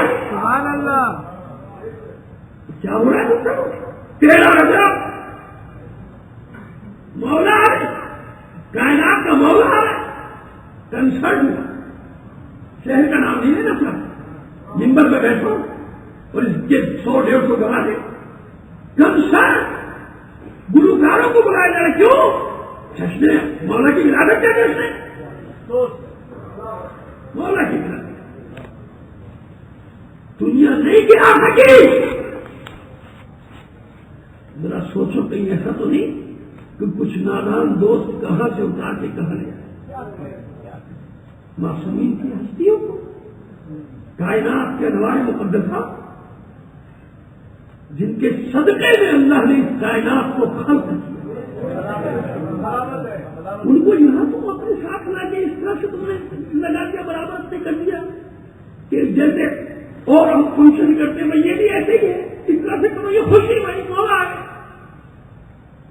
کیا ہو رہا ہے؟ تیرا رضا مولا ہے، کائنات کا مولا ہے. کنسرٹ ہوا، شہر کا نام نہیں لینا چاہتا، ممبر پہ بیٹھو اور اس کے 100-150 گوا دے. کنسرٹ گلوکاروں کو بلایا جائے، کیوں؟ جشن مولا کی ولادت کا جشن ہے، مولا کی ولادت. دنیا نہیں گرا سکی. ذرا سوچو کہیں ایسا تو نہیں کہ کچھ نادان دوست کہاں سے اتار کے کہاں لے آئے. معصومین کی ہستیوں کو، کائنات کے انوار مقدسہ جن کے صدقے میں اللہ نے اس کائنات کو خلق کیا، ان کو یہاں تم اپنے ساتھ لا کے اس طرح سے تم نے لگا دیا، برابر سے کر دیا کہ جیسے اور ہم فنکشن کرتے ہیں یہ بھی ایسے ہی ہے، اس طرح سے کرو، یہ خوشی بھائی مولا ہے،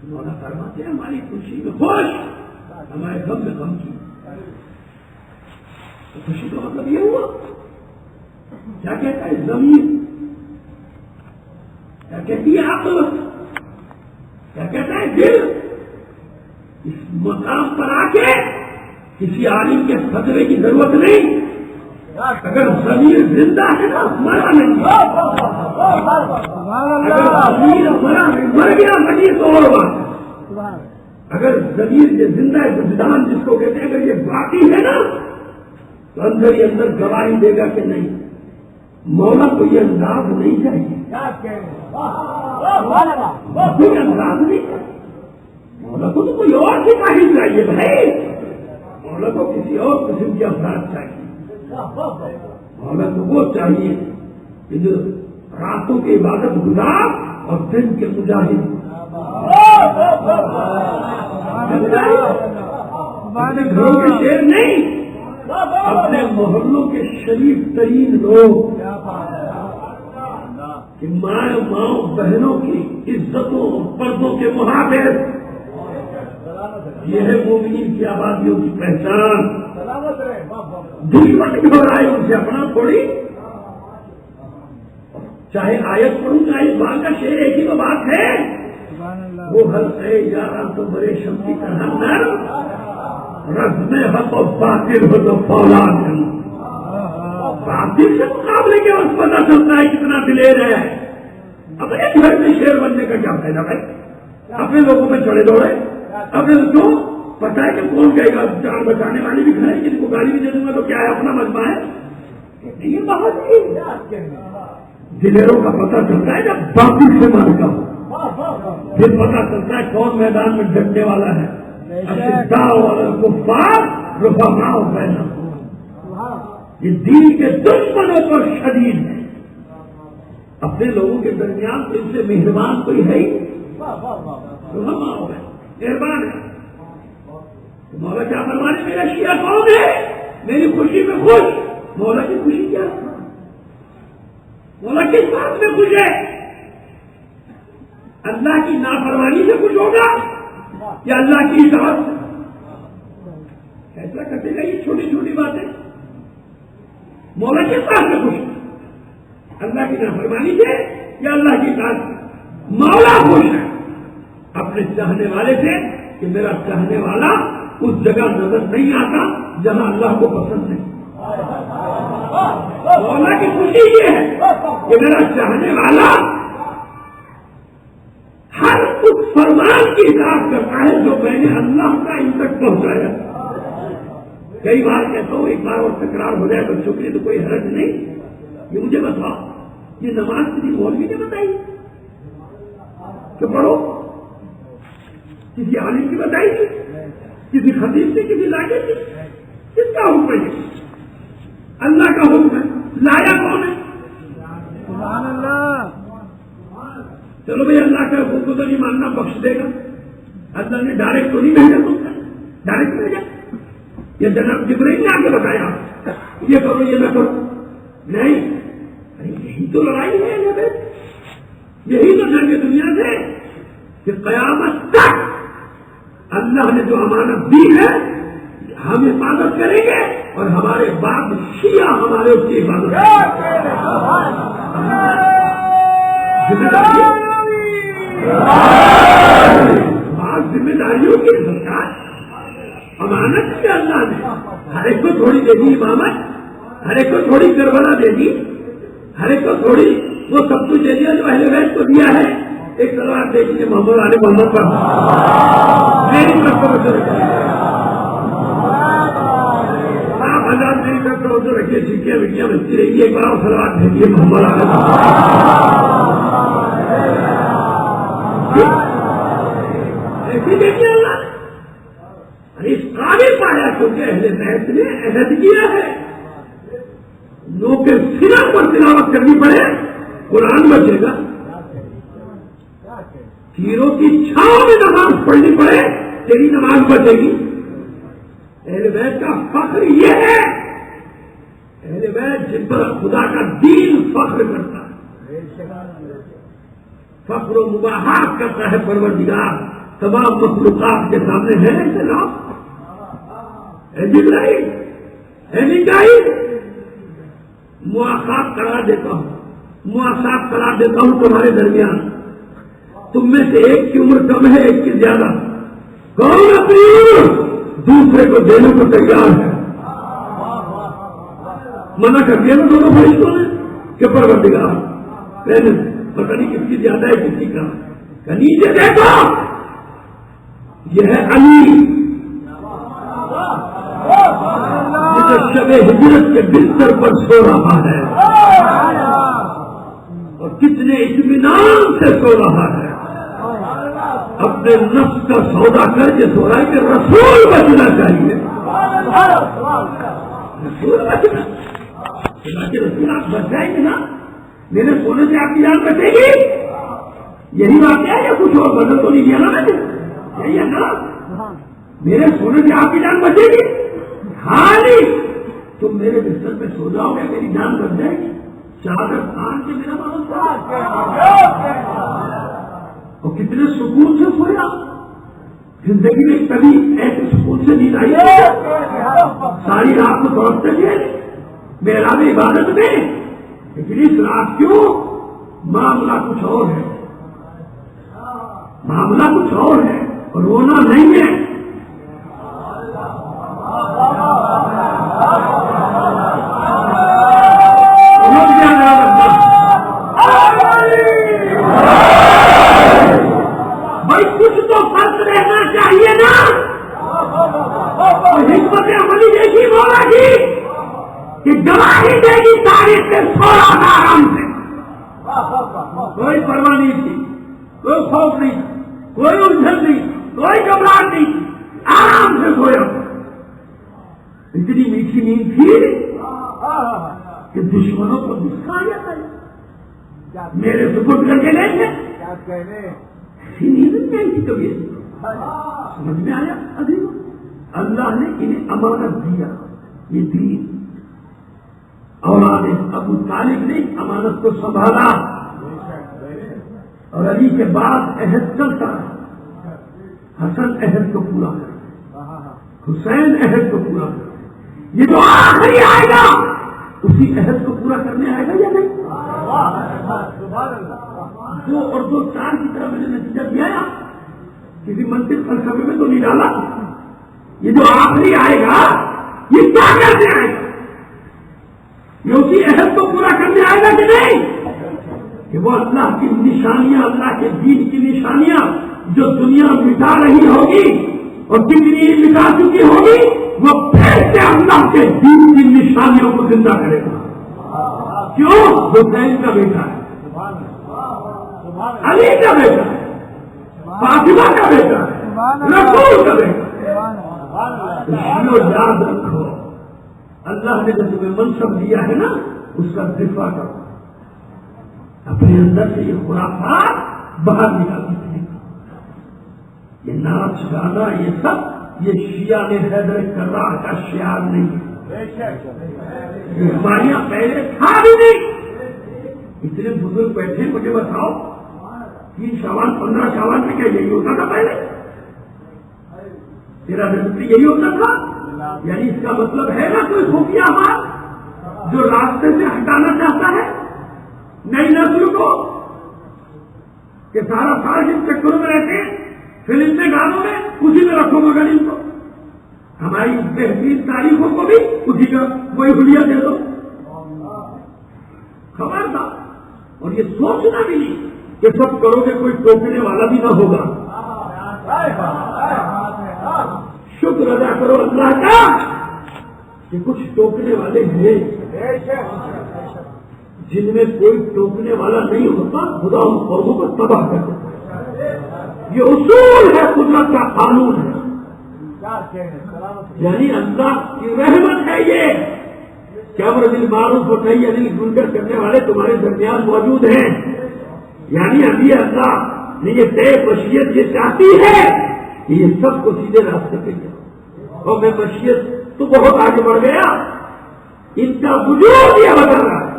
مولا فرماتے ہیں ہماری خوشی میں خوش، ہمارے غم میں غم کی۔ تو خوشی کا مطلب یہ ہوا، کیا کہتا ہے زمین، کیا کہتی ہے عقل، کیا کہتا ہے دل، اس مقام پر آ کے کسی عالم کے فتوے کی ضرورت نہیں، اگر ضمیر زندہ ہے نا مرا نہیں، اگر ضمیر مر گیا ضمیر تو اور بات ہے، اگر ضمیر یہ زندہ ہے وجدان جس کو کہتے ہیں اگر یہ باقی ہے نا تو اندر ہی اندر گواہی دے گا کہ نہیں، مولا کو یہ انداز نہیں چاہیے، کوئی انداز نہیں چاہیے، مولا کو تو کوئی اور سپاہی چاہیے بھائی، مولا کو کسی اور قسم کی افراد چاہیے، مولا کو وہ چاہیے کہ جو راتوں کی عبادت گزار اور دن کے مجاہد، اپنے گھروں کے شیر نہیں، اپنے محلوں کے شریف ترین لوگ، کہ ماؤں بہنوں کی عزتوں پردوں کے محافظ، یہ ہے مومنین کی آبادیوں کی پہچان، دشمن گھبرائے ان سے اپنا تھوڑی، چاہے آیت پڑھوں چاہے اس بات کا شعر ایک ہی تو بات ہے، وہ ہلکے یار تو بڑے شمسی کا اندر رز میں حق و باطل ہو تو فولاد ہے، باطل سے مقابلے کے وقت پتہ چلتا ہے کتنا دلیر ہے، اپنے گھر میں شیر بننے کا کیا فائدہ بھائی، اپنے لوگوں میں چڑے دوڑے، اپنے کیوں پتا ہے کہ کون کہے گا، جان بچانے والی بھی کھڑے، کسی کو گالی بھی دے دوں گا تو کیا ہے اپنا مجمع ہے، یہ بہت دلیروں کا پتہ چلتا ہے جب باطل سے مارکا ہو، پھر پتا چلتا ہے کون میدان میں ڈٹنے والا ہے، رفقاء بینہم، یہ دین کے دشمنوں پر شدید ہے، اپنے لوگوں کے درمیان تو ان سے مہربان کوئی ہے ہی، مہربان ہے، مولا کیا فرمانے میرا شیعہ کون ہے، میری خوشی میں خوش، مولا کی خوشی کیا ہے، مولا کس بات میں خوش ہے، اللہ کی نافرمانی سے خوش ہوگا یا اللہ کی اطاعت سے، فیصلہ کرتے گا یہ چھوٹی چھوٹی باتیں، مولا کس بات سے خوش ہے، اللہ کی نافرمانی سے یا اللہ کی اطاعت سے، مولا خوش ہے اپنے چاہنے والے سے کہ میرا چاہنے والا اس جگہ نظر نہیں آتا جہاں اللہ کو پسند نہیں، مولا کی خوشی یہ ہے کہ میرا چاہنے والا ہر اس فرمان کی اطاعت کرتا ہے جو میں نے اللہ کا ان تک پہنچایا، کئی بار کہتا ہوں ایک بار اور تکرار ہو جائے بچوں کے لیے تو کوئی حرج نہیں، یہ مجھے بتاؤ یہ نماز کسی مولوی نے بتائی کہ پڑھو، کسی عالم کی بتائی تھی، کسی خطیب سے، کسی لاجے سے، کس کا حکم ہے، اللہ کا حکم ہے، لایا کون ہے، سبحان اللہ، چلو بھائی اللہ کا حکم کو تو نہیں ماننا، بخش دے گا، اللہ نے ڈائریکٹ تو نہیں بھیجا تم سے، ڈائریکٹ بھیجا، یہ جناب جبرائیل نے آ کے بتایا یہ کرو یہ نہ کرو، نہیں، یہی تو لڑائی ہے، یہی تو جنگ دنیا سے کہ قیامت تک اللہ نے جو امانت دی ہے ہم حفاظت کریں گے اور ہمارے بعد شیعہ ہمارے اس کی حفاظت کریں گے، ذمہ داریوں کی سرکار امانت کی اللہ نے ہر ایک کو تھوڑی دے دی امامت، ہر ایک کو تھوڑی کربلا دے دی، ہر ایک کو تھوڑی وہ سب کچھ دے دیا جو اہل بیت کو دیا ہے، ایک تلوار دے دیجیے محمد علی محمد پر میری طرف توجہ رکھیے، آپ حضرات میری طرف توجہ رکھیے، سیکھیاں وکیاں بچتی رہی ایک بار سلوار بھیجیے محمد ایسی دیکھیے اللہ نے اس قابل پایا کیونکہ اہل بیت نے عہد کیا ہے، لوگ کے سینہ پر تلاوت کرنی پڑے قرآن بچے گا، تیروں کی چھاؤں میں نماز پڑھنی پڑے تیری نماز بچے گی، اہل بیت کا فخر یہ ہے، اہل بیت جن پر خدا کا دین فخر کرتا ہے، فخر و مباحات کرتا ہے پروردگار تمام مخلوقات کے سامنے ہے ایسے لوگ، ہے جبرائیل، ہے میکائیل، مواخات کرا دیتا ہوں، مواخات کرا دیتا ہوں تمہارے درمیان، تم میں سے ایک کی عمر کم ہے ایک کی زیادہ، کون اپنی عمر دوسرے کو دینے کو تیار ہے؟ منع کر دیا نا دونوں فرشتوں نے کہ پروردگار پہلے پتہ نہیں کس کی زیادہ ہے کس کی کم ہے، نیچے دیکھو یہ ہے علی جو شب ہجرت کے بستر پر سو رہا ہے اور کتنے اطمینان سے سو رہا ہے، اپنے نفس کا سودا کر کے سو رہا ہے کہ رسول بچنا چاہیے، رسول بچنا کہ رسول آپ بچ جائیں گے نا، میرے سونے سے آپ کی جان بچے گی، یہی بات ہے یا کچھ اور بدل تو نہیں دیا نا میں نے، یہی ہے نا، میرے سونے سے آپ کی جان بچے گی، خالی تم میرے بستر پہ سو جاؤ گے میری جان بچ جائے گی، چادر تان کے میرا مطلب اور کتنے سکون سے سویا، زندگی میں کبھی ایسے سکون سے نیند آئی ہے، ساری رات کو دوڑتے تھے میرا بھی عبادت میں، لیکن اس رات کیوں معاملہ کچھ اور ہے، معاملہ کچھ اور ہے، رونا نہیں ہے، بھائی کچھ تو فرق رہنا چاہیے نا، حکمت عملی دیکھی مولا جی کہ گواہی دے گی تاریخ سے سونا تھا آرام سے، کوئی پرواہ نہیں تھی، کوئی خوف نہیں، کوئی الجھن نہیں، کوئی گھبراہٹ نہیں، آرام سے سویا، اتنی میٹھی نیند تھی کہ دشمنوں کو دکھا گیا، میرے سپرد کر کے نہیں تھے، ایسی نیند نہیں آئی تھی کبھی، سمجھ میں آیا؟ ابھی اللہ نے انہیں امانت دیا، یہ دین اولاد ابو طالب نے امانت کو سنبھالا، اور علی کے بعد عہد چلتا ہے، حسن عہد کو پورا کرے، حسین عہد کو پورا کرے، یہ جو آخری آئے گا اسی عہد کو پورا کرنے آئے گا یا نہیں؟ دو اور دو چار کی طرح میں نے نتیجہ دیا ہے، کسی منطق فلسفے میں تو نہیں ڈالا، یہ جو آخری آئے گا یہ کیا کرنے آئے گا؟ یہ اسی عہد کو پورا کرنے آئے گا کہ نہیں؟ کہ وہ اللہ کی نشانیاں، اللہ کے دین کی نشانیاں جو دنیا مٹا رہی ہوگی اور کتنی مٹا چکی ہوگی، وہ پھر سے اللہ کے دین کی نشانیوں کو زندہ کرے گا، کیوں؟ حسین کا بیٹا ہے، علی کا بیٹا ہے، فاطمہ کا بیٹا ہے، رسول کا بیٹا ہے، یاد رکھو اللہ نے جو تمہیں منصب دیا ہے نا اس کا دفاع کرو، اپنے اندر سے یہ خرافات باہر نکال دیتے ہیں، یہ ناچ گانا یہ سب یہ شیعہ نے حیدر کرار کا شعار نہیں ہے، یہ ہماریاں پہلے تھا بھی نہیں، اتنے بزرگ بیٹھے مجھے بتاؤ 3 شعبان 15 شعبان میں کیا یہی ہوتا تھا پہلے؟ 13 دن یہی ہوتا تھا؟ یعنی اس کا مطلب ہے نا کوئی خفیہ بات جو راستے سے ہٹانا چاہتا ہے نئی نسل کو کہ سارا سال جن چکروں میں رہتے ہیں فلم میں گانوں میں اسی میں رکھو مگر ان کو ہماری بہترین تاریخوں کو بھی اسی کا وہی حلیہ دے دو، خبر تھا، اور یہ سوچنا بھی نہیں کہ سب کرو گے کوئی ٹوکنے والا بھی نہ ہوگا، شکر ادا کرو اللہ کا کہ کچھ ٹوکنے والے ہیں، جن میں کوئی ٹوکنے والا نہیں ہوتا خدا ان قوموں کو تباہ کر دیتا ہے، یہ اصول ہے، قدرت کا قانون ہے، یعنی اللہ کی رحمت ہے یہ کہ امر بالمعروف و نہی عن المنکر کرنے والے تمہارے درمیان موجود ہیں، یعنی ابھی اللہ نے یہ طے بشریت یہ چاہتی ہے کہ یہ سب کو سیدھے راستے پہ جائے، اور میں مشیت تو بہت آگے بڑھ گیا. ان کا وجود یہ بتا رہا ہے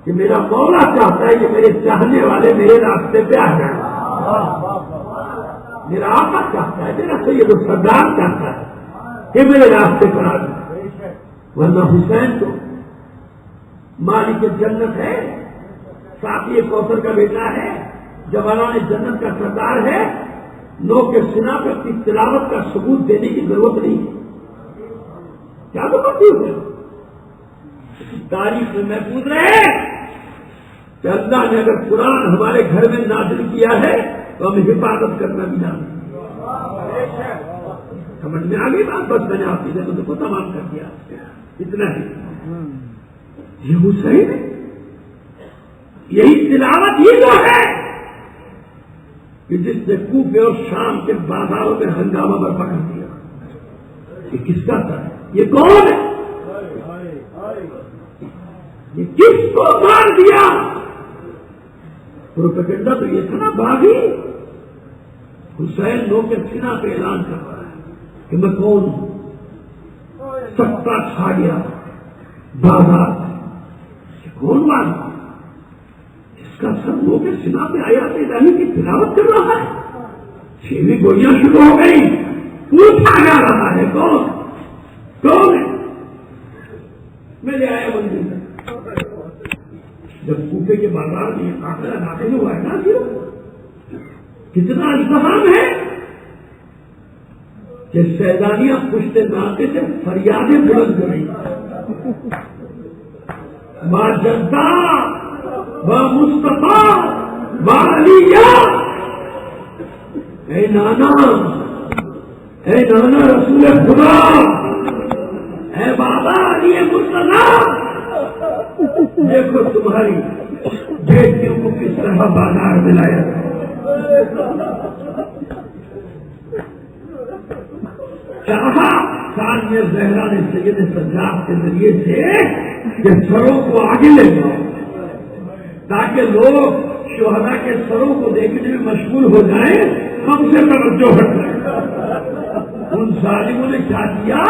کہ میرا مولا چاہتا ہے کہ میرے چاہنے والے میرے راستے پہ آ جائیں. میرا آقا چاہتا ہے, میرا سید السردار چاہتا ہے کہ میرے راستے پر آ جائیں. ورنہ حسین تو مالک جنت ہے, ساقی کوثر کا بیٹا ہے, جوانان جنت کا سردار ہے. لوگ کے سنا پہ اپنی تلاوت کا ثبوت دینے کی ضرورت نہیں ہے. کیا تو کرتی ہو تاریخ میں محفوظ رہے کہ اللہ نے اگر قرآن ہمارے گھر میں نازل کیا ہے تو ہمیں حفاظت کرنا بھی جانتے. سمجھ میں آ گئی بات؟ بس میں نے آپ کی ضرورت کو تمام کر دیا. اتنا ہی. یہ حسین یہی تلاوت ہی تو ہے کہ جس نے کوفے اور شام کے بازاروں میں ہنگامہ برپا کر دیا. یہ کس کا تھا؟ یہ کون ہے؟ یہ کس کو مار دیا؟ پروپیگنڈا تو یہ تھا نا باغی. حسین لوگ کے سینہ پہ اعلان کر رہا ہے کہ میں کون ہوں. سکتا چھا گیا بازار سے. کون مار اس کا سب لوگ کے سینہ پہ آیا الہی کی تلاوت کر رہا ہے. 6ویں گولیاں شروع ہو گئی. پوچھا جا رہا ہے کون کون ہے. میں لے آیا مندر میں. جب کوفے کے بازار میں یہ قافلہ داخل ہوا ہے نا, کتنا التحام ہے کہ سیدانیاں پشت ناکے سے فریادیں بلند کر رہی. با جدہ با مصطفیٰ با علیہ, اے نانا رسول خدا, اے بابا علی مصطفیٰ, دیکھو تمہاری بیٹیوں کو کس طرح بازار میں لایا. چاہا ثانیہ زہرا نے سید سجاد کے ذریعے سے کہ سروں کو آگے لے جاؤ تاکہ لوگ شہداء کے سروں کو دیکھنے میں مشغول ہو جائیں, ہم سے توجہ ہٹ جائے. ان ظالموں نے کیا کیا؟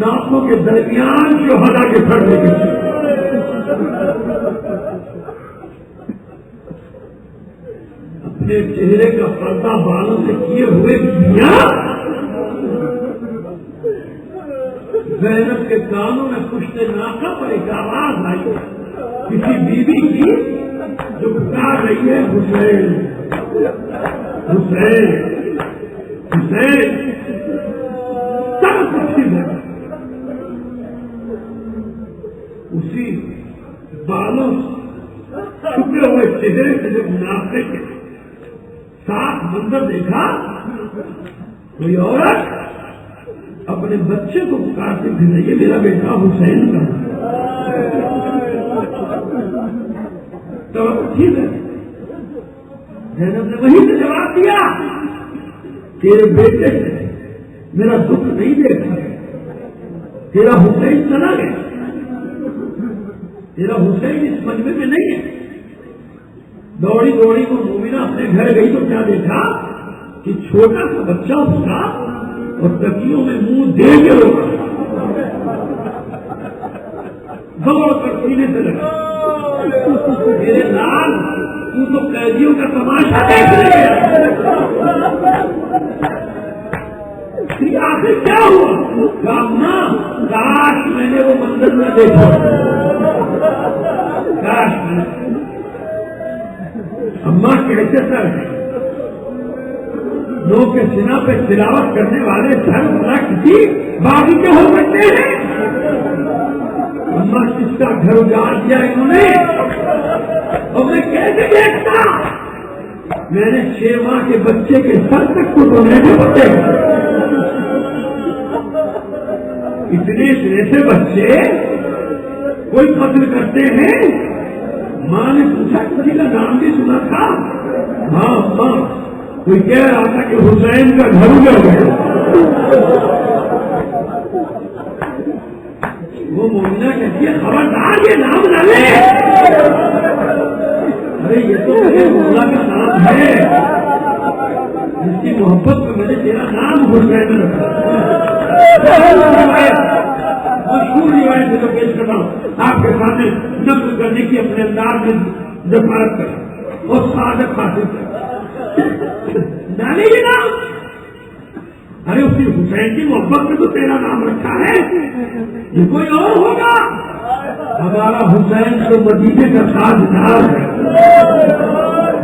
ناکوں کے درمیان شہداء کے سر لے گئے. اپنے چہرے کا پردہ بالوں سے کیے ہوئے دیا. زینب کے کانوں میں پشت ناکہ پر ایک آواز آئی کسی بیوی کی جو پکار رہی ہے حسین حسین حسین. سب کچھ ہے. اسی بالوں چھپے ہوئے چہرے سے جب ناکے کے ساتھ منظر دیکھا, کوئی عورت اپنے بچے کو پکارتے پھر رہی ہے میرا بیٹا حسین کا. تو ٹھیک ہے, زینب نے وہیں سے جواب دیا, تیرے بیٹے سے میرا دکھ نہیں دیکھا ہے, تیرا حسین چلا گیا, تیرا حسین اس مجمع میں نہیں ہے. دوڑی دوڑی کو مومنہ اپنے گھر گئی تو کیا دیکھا کہ چھوٹا سا بچہ اس کا اور تکیوں میں منہ دے کے روکا, دوڑ کر سینے سے لگا. میرے لال تو قیدیوں کا تماشا دیکھنے گیا. آخر کیا ہوا؟ کامنا کاش میں نے وہ منظر نہ دیکھا, کاش میں. اماں کیسے سر لوگ کے سنا پہ تلاوت کرنے والے سر بنا کسی باغی کے ہو سکتے ہیں. اماں کس کا گھر اجاڑ دیا انہوں نے, اور میں کیسے دیکھتا؟ میں نے 6 ماہ کے بچے کے سر تک کو دھونے کے بچے, اتنے ایسے بچے کوئی قتل کرتے ہیں. ماں نے پوچھا کسی کا نام بھی سنا تھا؟ ہاں ماں, کوئی کہہ رہا تھا کہ حسین کا گھر اجڑ گیا. وہ مومنہ کہتی ہے خبردار یہ نام نہ لے. ارے یہ تو میرے مولا کا نام ہے, اس کی محبت میں میں نے تیرا نام حسین رکھا. مشہور روایت سے تو پیش کرتا ہوں آپ کے سامنے نقل کرنے کی اپنے انداز میں جفارت کر اور سعادت حاصل کر. ڈالے یہ نام, ارے اس کی حسین کی محبت میں تو تیرا نام رکھا ہے, یہ کوئی اور ہوگا. ہمارا حسین تو مدینے کا تاجدار ہے.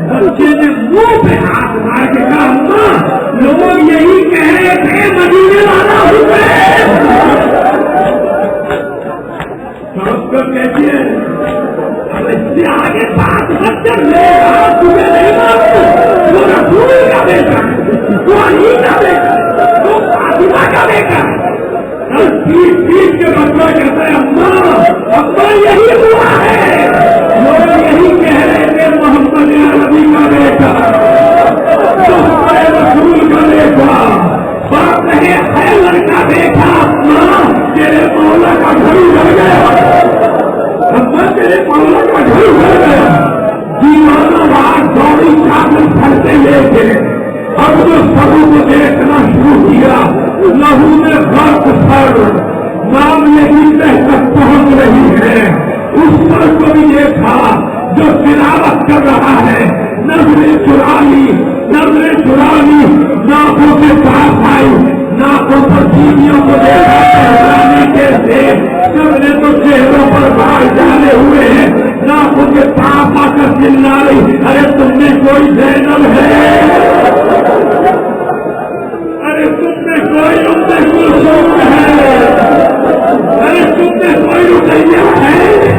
بچے نے منہ پہ ہاتھ مار کے کہا اماں لوگ یہی کہہ رہے تھے مدینے والا حسین. سب کو کہتی ہے اب اس سے آگے بات مت کر لے, تمہیں نہیں معلوم وہ رسول کا بیٹا, وہ علی کا بیٹا, وہ فاطمہ کا بیٹا. پیٹ پیٹ کے بچہ کہتا ہے اماں اماں یہی ہوا ہے, لوگ یہی کہہ رہے تھے محمد عربی کا بیٹا, رسول کا بیٹا, بات نہیں خیبر کا بیٹا. اماں تیرے مولا کا گھر اجڑ گیا, اماں تیرے مولا کا گھر اجڑ گیا. دیوانہ بار دوڑی چادر پھڑتے لے کے اب جو سبوں کو دیکھنا شروع کیا, لہو میں غرق سر نام یہی تک پہنچ رہی ہے. اس پر کو بھی دیکھا جو تلاوت کر رہا ہے, نظریں چرا لی ناکوں کے پاس آئی, ناکوں پر چیزوں کو دیکھا پہچانے کے تھے, سب نے تو چہروں پر بال ڈالے ہوئے ہیں. ناکوں کے پاس آ کر چلا رہی ارے تم میں کوئی زینب ہے, ارے تم میں کوئی کلثوم ہے, ارے تم میں کوئی رقیہ ہے.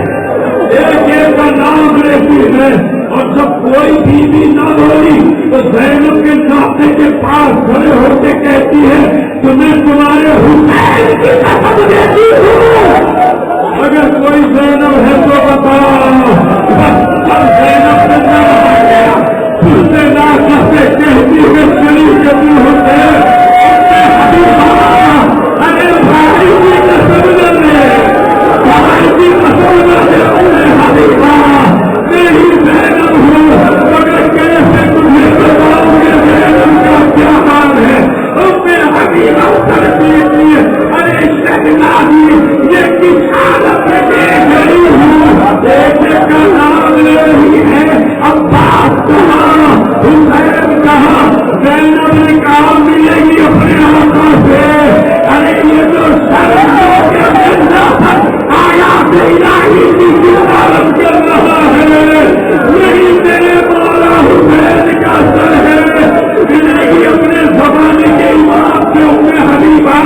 ایک کا نام لیتی ہے اور جب کوئی بیوی نہ ہوئی تو زینب کے ناطے کے پاس کھڑے ہو کے کہتی ہے تمہیں تمہارے حسین کی قسم دیتی ہوں, اگر کوئی زینب ہے تو بتاؤ. زینب سے نہ آ گیا پھر سے لا کرتے کہتی ہے چلی کبھی ہوتے ارے بھائی کی قسم نہ لے, بھائی کی قسم نہ لے حبیبہ, میری زینب ہوں مگر کیسے تمہیں بتاؤں گے زینب کا کیا حال ہے. میں حبیبہ ترتیب لیے ارے شہزادی یہ کس حالت میں دیکھ رہی ہوں, بیٹے کا نام لے رہی ہے. عباس کہاں, حسین کہاں, زینب نے کہا ملے گی اپنے آقا سے. ارے یہ جو شرم آیا الہی کی عبادت کر رہا ہے, یہی میرے مولا حسین کا سر ہے. ملے گی اپنے زمانے کے امام سے ام حبیبہ,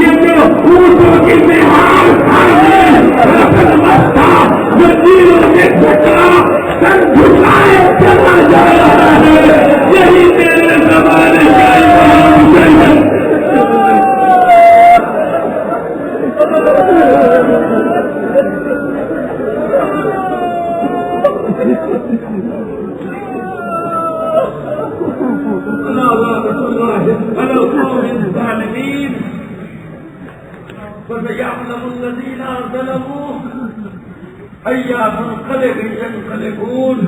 یہ جو اونٹوں کی نہال کھانے رسن مستا وزیروں کے ٹکڑا سر جھکائے چلا جا رہا ہے, یہی میرے زمانے کا امام حسین. فَسَيَعْلَمُ الَّذِينَ ظَلَمُوا أَيَّ مُنقَلِبٍ يَنقَلِبُونَ.